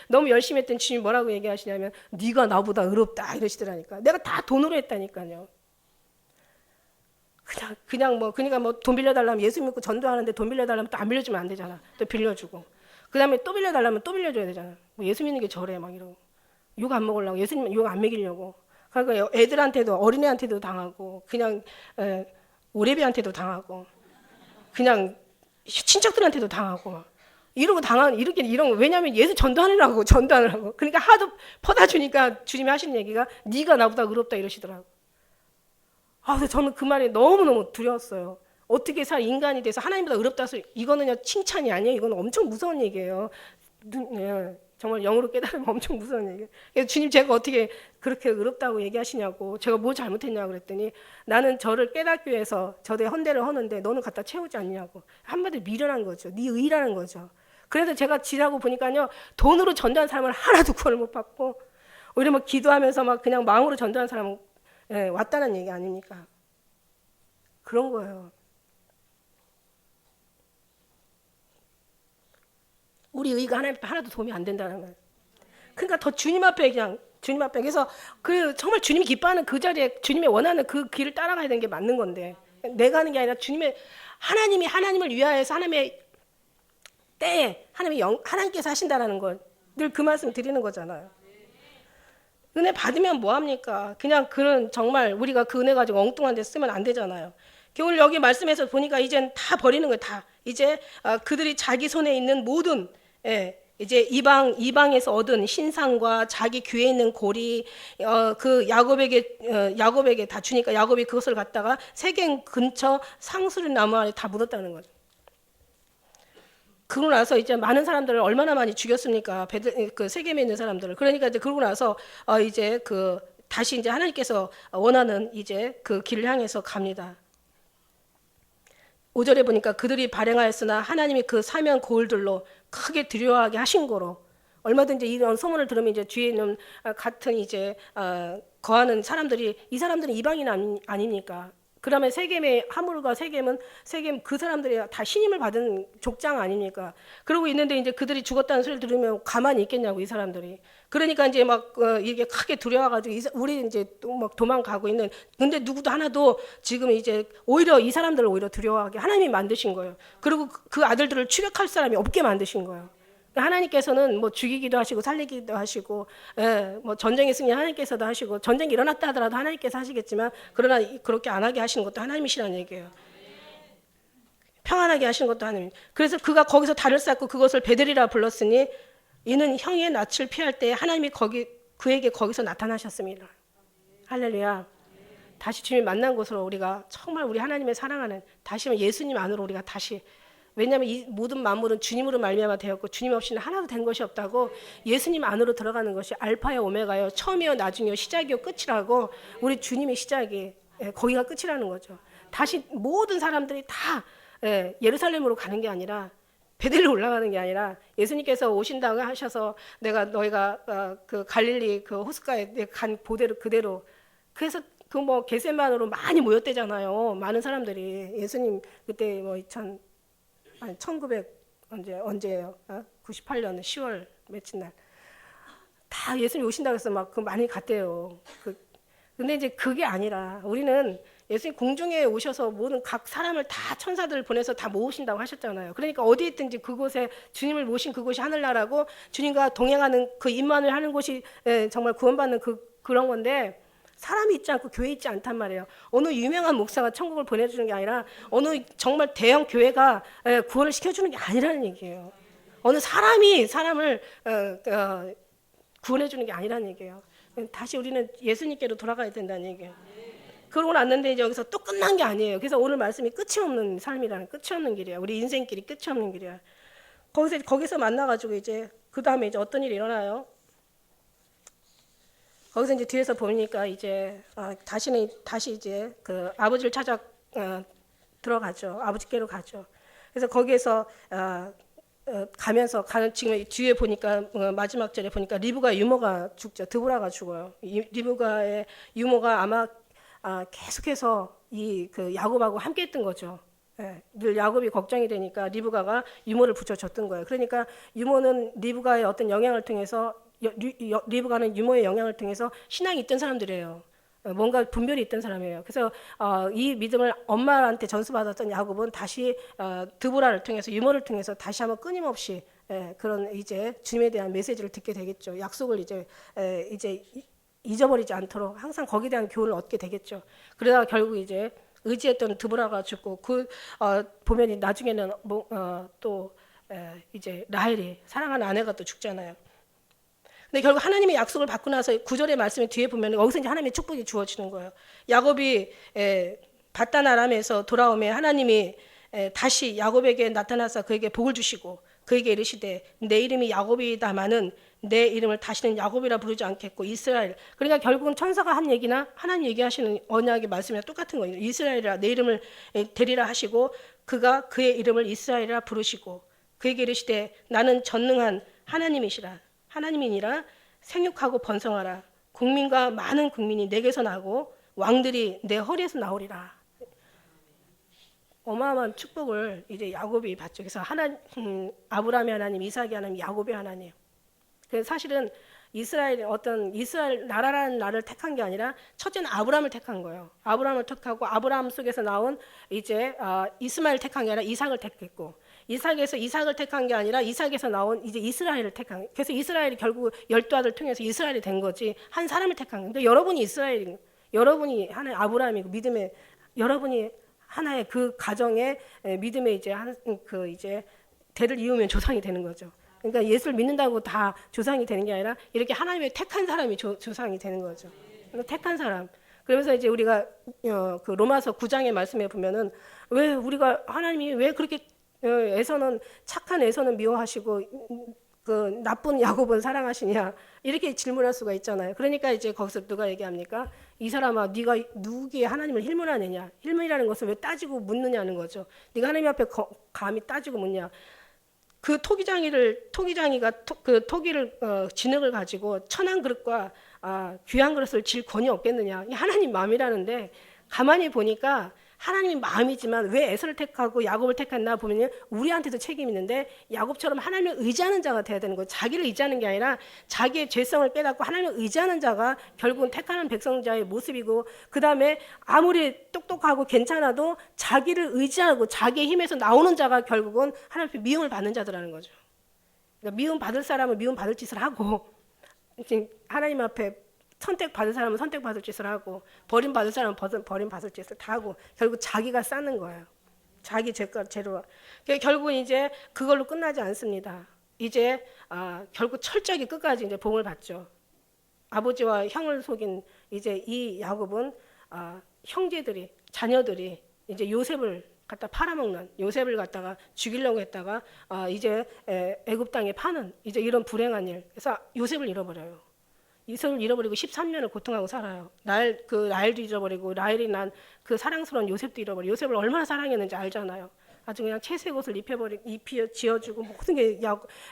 너무 열심히 했더니 주님이 뭐라고 얘기하시냐면 네가 나보다 의롭다 이러시더라니까. 내가 다 돈으로 했다니까요. 그러니까 뭐 돈 빌려달라면 예수 믿고 전도하는데 돈 빌려달라면 또 안 빌려주면 안 되잖아. 또 빌려주고 그 다음에 또 빌려달라면 또 빌려줘야 되잖아. 뭐 예수 믿는 게 저래 막 이러고 욕 안 먹으려고 예수님 욕 안 먹이려고. 그러니까 애들한테도 어린애한테도 당하고 그냥 오래비한테도 당하고 그냥 친척들한테도 당하고 이러고 왜냐면 예수 전도하느라고. 그러니까 하도 퍼다 주니까 주님이 하시는 얘기가 네가 나보다 의롭다 이러시더라고. 근데 저는 그 말이 너무너무 두려웠어요. 어떻게 인간이 돼서 하나님보다 의롭다 해서 이거는 칭찬이 아니에요. 이건 엄청 무서운 얘기예요. 정말 영으로 깨달으면 엄청 무서운 얘기예요. 그래서 주님 제가 어떻게 그렇게 의롭다고 얘기하시냐고 제가 뭐 잘못했냐고 그랬더니 나는 저를 깨닫기 위해서 저의 헌대를 하는데 너는 갖다 채우지 않냐고 한마디로 미련한 거죠. 네 의라는 거죠. 그래서 제가 지나고 보니까요, 돈으로 전도한 사람은 하나도 구원을 못 받고, 오히려 뭐 기도하면서 막 그냥 마음으로 전도한 사람은 왔다는 얘기 아닙니까? 그런 거예요. 우리 의가 하나님 앞에 하나도 도움이 안 된다는 거예요. 그러니까 더 주님 앞에 그냥 주님 앞에 그래서 그 정말 주님이 기뻐하는 그 자리에 주님이 원하는 그 길을 따라가야 되는 게 맞는 건데 내가 하는 게 아니라 주님의 하나님이 하나님을 위하여서 하나님의 때에 하나님께서 하신다라는 걸 늘 그 말씀 드리는 거잖아요. 은혜 받으면 뭐 합니까? 그냥 그런 정말 우리가 그 은혜 가지고 엉뚱한 데 쓰면 안 되잖아요. 오늘 여기 말씀에서 보니까 이젠 다 버리는 거예요. 다 이제 그들이 자기 손에 있는 모든 이제 이방에서 얻은 신상과 자기 귀에 있는 고리 그 야곱에게 다 주니까 야곱이 그것을 갖다가 세겜 근처 상수리 나무 아래 다 묻었다는 거죠. 그러고 나서 이제 많은 사람들을 얼마나 많이 죽였습니까? 그 세겜에 있는 사람들을. 그러니까 이제 그러고 나서 이제 그 다시 이제 하나님께서 원하는 이제 그 길을 향해서 갑니다. 5절에 보니까 그들이 발행하였으나 하나님이 그 사면 고울들로 크게 두려워하게 하신 거로 얼마든지 이런 소문을 들으면 이제 뒤에 있는 같은 이제 거하는 사람들이 이 사람들은 이방인 아닙니까? 그다음에 세겜의 하물과 세겜 그 사람들이 다 신임을 받은 족장 아닙니까? 그러고 있는데 이제 그들이 죽었다는 소리를 들으면 가만히 있겠냐고 이 사람들이. 그러니까 이제 막 이게 크게 두려워가지고 우리 이제 또 막 도망가고 있는. 근데 누구도 하나도 지금 이제 오히려 이 사람들을 오히려 두려워하게 하나님이 만드신 거예요. 그리고 그 아들들을 추격할 사람이 없게 만드신 거예요. 하나님께서는 뭐 죽이기도 하시고 살리기도 하시고, 뭐 전쟁의 승리 하나님께서도 하시고 전쟁이 일어났다 하더라도 하나님께서 하시겠지만 그러나 그렇게 안 하게 하시는 것도 하나님이시라는 얘기예요. 평안하게 하시는 것도 하나님. 그래서 그가 거기서 달을 쌓고 그것을 베델이라 불렀으니 이는 형의 낯을 피할 때 하나님이 그에게 거기서 나타나셨습니다. 할렐루야. 다시 주님 만난 곳으로 우리가 정말 우리 하나님의 사랑하는 다시 예수님 안으로 우리가 다시 왜냐하면 이 모든 만물은 주님으로 말미암아 되었고 주님 없이는 하나도 된 것이 없다고 예수님 안으로 들어가는 것이 알파요 오메가요 처음이요 나중이요 시작이요 끝이라고 우리 주님의 시작이 거기가 끝이라는 거죠. 다시 모든 사람들이 다 예루살렘으로 가는 게 아니라 베델로 올라가는 게 아니라 예수님께서 오신다고 하셔서 너희가 그 갈릴리 그 호숫가에 간 그대로 그래서 그 뭐 겟세마네로 많이 모였대잖아요. 많은 사람들이 예수님 그때 뭐 1900 언제예요? 98년 10월 며칠 날 다 예수님 오신다고 해서 막 그 많이 갔대요. 근데 이제 그게 아니라 우리는 예수님 공중에 오셔서 모든 각 사람을 다 천사들을 보내서 다 모으신다고 하셨잖아요. 그러니까 어디 있든지 그곳에 주님을 모신 그곳이 하늘나라고 주님과 동행하는 그 임만을 하는 곳이 정말 구원받는 그런 건데 사람이 있지 않고 교회 있지 않단 말이에요. 어느 유명한 목사가 천국을 보내주는 게 아니라 어느 정말 대형 교회가 구원을 시켜주는 게 아니라는 얘기예요. 어느 사람이 사람을 구원해주는 게 아니라는 얘기예요. 다시 우리는 예수님께로 돌아가야 된다는 얘기예요. 그러고 났는데 이제 여기서 또 끝난 게 아니에요. 그래서 오늘 말씀이 끝이 없는 삶이라는 끝이 없는 길이야. 우리 인생길이 끝이 없는 길이야. 거기서 만나가지고 이제 그 다음에 이제 어떤 일이 일어나요? 거기서 이제 뒤에서 보니까 이제 다시 이제 그 아버지를 찾아 들어가죠. 아버지께로 가죠. 그래서 거기에서 가면서 지금 뒤에 보니까 마지막 절에 보니까 리브가의 유모가 죽죠. 드보라가 죽어요. 리브가의 유모가 아마 계속해서 그 야곱하고 함께했던 거죠. 늘 야곱이 걱정이 되니까 리브가가 유모를 붙여줬던 거예요. 그러니까 유모는 리브가의 어떤 영향을 통해서 리브가는 유모의 영향을 통해서 신앙이 있던 사람들이에요. 뭔가 분별이 있던 사람이에요. 그래서 이 믿음을 엄마한테 전수받았던 야곱은 다시 드보라를 통해서 유모를 통해서 다시 한번 끊임없이 그런 이제 주님에 대한 메시지를 듣게 되겠죠. 약속을 이제 잊어버리지 않도록 항상 거기에 대한 교훈을 얻게 되겠죠. 그러다가 결국 이제 의지했던 드보라가 죽고 보면 나중에는 또 이제 라헬이 사랑하는 아내가 또 죽잖아요. 근데 결국 하나님의 약속을 받고 나서 9절의 말씀의 뒤에 보면 여기서 이제 하나님의 축복이 주어지는 거예요. 야곱이 바단 아람에서 돌아오면 하나님이 다시 야곱에게 나타나서 그에게 복을 주시고 그에게 이르시되 내 이름이 야곱이다마는 내 이름을 다시는 야곱이라 부르지 않겠고 이스라엘. 그러니까 결국은 천사가 한 얘기나 하나님 얘기하시는 언약의 말씀이랑 똑같은 거예요. 이스라엘이라 내 이름을 되리라 하시고 그가 그의 이름을 이스라엘이라 부르시고 그에게 이르시되 나는 전능한 하나님이시라. 하나님이니라. 생육하고 번성하라. 국민과 많은 국민이 내게서 나고 왕들이 내 허리에서 나오리라. 어마어마한 축복을 이제 야곱이 받죠. 그래서 아브라함의 하나님, 이삭의 하나님, 야곱의 하나님. 그래서 사실은 이스라엘 나라라는 나라를 택한 게 아니라 첫째는 아브라함을 택한 거예요. 아브라함을 택하고 아브라함 속에서 나온 이제 이스마엘 택한 게 아니라 이삭을 택했고, 이삭에서 이삭을 택한 게 아니라 이삭에서 나온 이제 이스라엘을 택한 거예요. 그래서 이스라엘이 결국 12아들 통해서 이스라엘이 된 거지 한 사람을 택한 거예요. 근데 여러분이 이스라엘인, 여러분이 하나의 아브라함이고 믿음의, 여러분이 하나의 그 가정의 믿음의 이제 대를 이으면 조상이 되는 거죠. 그러니까 예수를 믿는다고 다 조상이 되는 게 아니라 이렇게 하나님의 택한 사람이 조상이 되는 거죠. 택한 사람. 그러면서 이제 우리가 그 로마서 9장의 말씀에 보면은 왜 우리가 하나님이 왜 그렇게 에서는 착한 에서는 미워하시고 그 나쁜 야곱은 사랑하시냐 이렇게 질문할 수가 있잖아요. 그러니까 이제 거기서 누가 얘기합니까? 이 사람아, 네가 누구에게 하나님을 힐문하느냐? 힐문이라는 것을 왜 따지고 묻느냐는 거죠. 네가 하나님 앞에 감히 따지고 묻냐? 그 토기장이가 그 토기를 진흙을 가지고 천한 그릇과 귀한 그릇을 질 권이 없겠느냐? 하나님 마음이라는데 가만히 보니까 하나님 마음이지만 왜 에서를 택하고 야곱을 택했나 보면 우리한테도 책임이 있는데 야곱처럼 하나님을 의지하는 자가 돼야 되는 거예요. 자기를 의지하는 게 아니라 자기의 죄성을 깨닫고 하나님을 의지하는 자가 결국은 택하는 백성자의 모습이고, 그 다음에 아무리 똑똑하고 괜찮아도 자기를 의지하고 자기의 힘에서 나오는 자가 결국은 하나님 앞에 미움을 받는 자들라는 거죠. 그러니까 미움 받을 사람은 미움 받을 짓을 하고, 하나님 앞에 선택받을 사람은 선택받을 짓을 하고, 버림받을 사람은 버림받을 짓을 다 하고, 결국 자기가 쌓는 거예요. 자기 재료. 결국 이제 그걸로 끝나지 않습니다. 이제 결국 철저하게 끝까지 이제 복을 받죠. 아버지와 형을 속인 이제 이 야곱은 형제들이, 자녀들이 이제 요셉을 갖다 팔아먹는, 요셉을 갖다가 죽이려고 했다가 이제 애굽 땅에 파는 이제 이런 불행한 일. 그래서 요셉을 잃어버려요. 이삭을 잃어버리고 13년을 고통하고 살아요. 라헬도 잃어버리고, 라헬이 난 그 사랑스러운 요셉도 잃어버리고, 요셉을 얼마나 사랑했는지 알잖아요. 아주 그냥 채색 옷을 지어주고 모든 게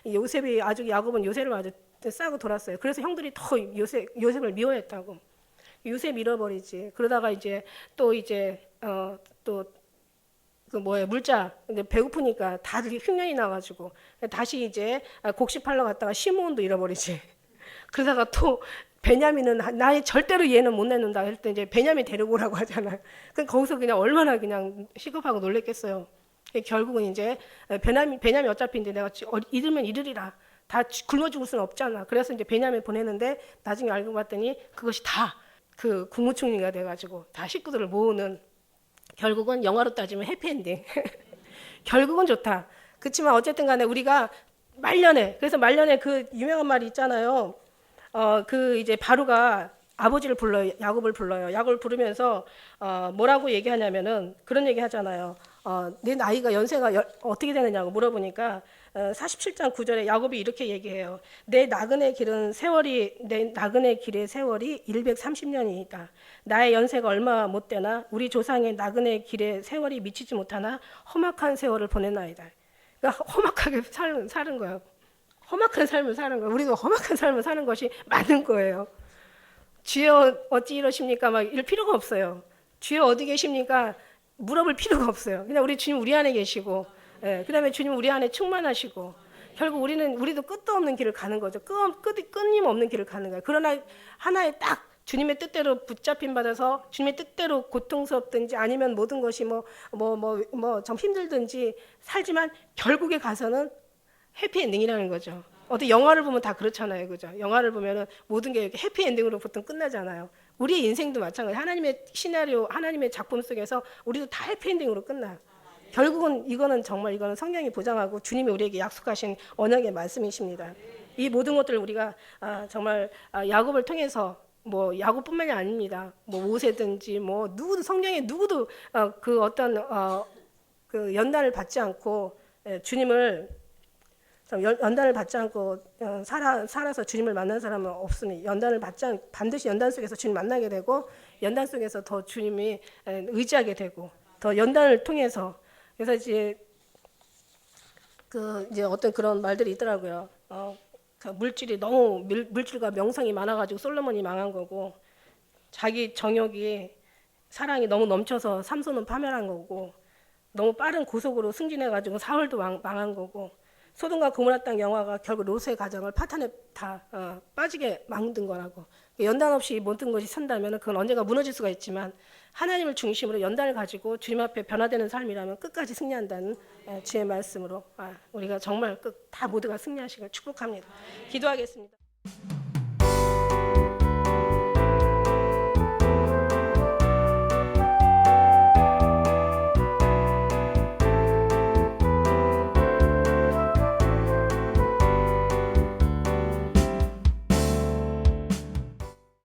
요셉이 아주 야곱은 요셉을 아주 싸고 돌았어요. 그래서 형들이 더 요셉을 미워했다고. 요셉 잃어버리지. 그러다가 이제 또 물자 배고프니까 다들 흉년이 나가지고 다시 이제 곡식팔러 갔다가 시므온도 잃어버리지. 그러다가 또 베냐민은 나의 절대로 얘는 못 내놓는다 할 때 이제 베냐민 데리고 오라고 하잖아요. 그럼 거기서 그냥 얼마나 그냥 시급하고 놀랬겠어요. 결국은 이제 베냐민 어차피 이제 내가 잃으면 잃으리라. 다 굶어 죽을 수는 없잖아. 그래서 이제 베냐민 보내는데 나중에 알고 봤더니 그것이 다 그 국무총리가 돼가지고 다 식구들을 모으는, 결국은 영화로 따지면 해피엔딩. 결국은 좋다. 그렇지만 어쨌든 간에 우리가 그래서 말년에 그 유명한 말이 있잖아요. 그 이제 바로가 아버지를 불러요. 야곱을 불러요. 야곱을 부르면서 뭐라고 얘기하냐면은 그런 얘기 하잖아요. 내 나이가 연세가 어떻게 되느냐고 물어보니까 47장 9절에 야곱이 이렇게 얘기해요. 내 나그네 길의 세월이 130년이다. 나의 연세가 얼마 못 되나 우리 조상의 나그네 길의 세월이 미치지 못하나 험악한 세월을 보냈나이다. 그러니까 험악하게 사는 거예요. 험악한 삶을 사는 거예요. 우리도 험악한 삶을 사는 것이 맞는 거예요. 주여 어찌 이러십니까? 막 이럴 필요가 없어요. 주여 어디 계십니까? 물어볼 필요가 없어요. 그냥 우리 주님 우리 안에 계시고, 그 다음에 주님 우리 안에 충만하시고, 결국 우리도 끝도 없는 길을 가는 거죠. 끊임없는 길을 가는 거예요. 그러나 하나의 딱 주님의 뜻대로 붙잡힘 받아서 주님의 뜻대로 고통스럽든지 아니면 모든 것이 좀 힘들든지 살지만 결국에 가서는 해피엔딩이라는 거죠. 어떤 영화를 보면 다 그렇잖아요. 그죠? 영화를 보면은 모든 게 이렇게 해피엔딩으로 보통 끝나잖아요. 우리의 인생도 마찬가지. 하나님의 시나리오, 하나님의 작품 속에서 우리도 다 해피엔딩으로 끝나요. 결국은 이거는 성경이 보장하고 주님이 우리에게 약속하신 언약의 말씀이십니다. 이 모든 것들을 우리가 정말 야곱을 통해서 야곱뿐만이 아닙니다. 모세든지 누구도 성경에 누구도 그 어떤 그 연단을 받지 않고 주님을 연단을 받지 않고 살아서 주님을 만난 사람은 없으니 반드시 연단 속에서 주님 만나게 되고 연단 속에서 더 주님이 의지하게 되고 더 연단을 통해서 그래서 이제 그 이제 어떤 그런 말들이 있더라고요. 그 물질이 너무 물질과 명성이 많아가지고 솔로몬이 망한 거고, 자기 정욕이 사랑이 너무 넘쳐서 삼손은 파멸한 거고, 너무 빠른 고속으로 승진해가지고 사울도 망한 거고, 소돔과 고모라 땅 영화가 결국 롯의 가정을 파탄에 다 빠지게 만든 거라고. 연단 없이 모든 것이 선다면 그건 언젠가 무너질 수가 있지만, 하나님을 중심으로 연단을 가지고 주님 앞에 변화되는 삶이라면 끝까지 승리한다는 주의 말씀으로 우리가 정말 다 모두가 승리하시길 축복합니다. 기도하겠습니다.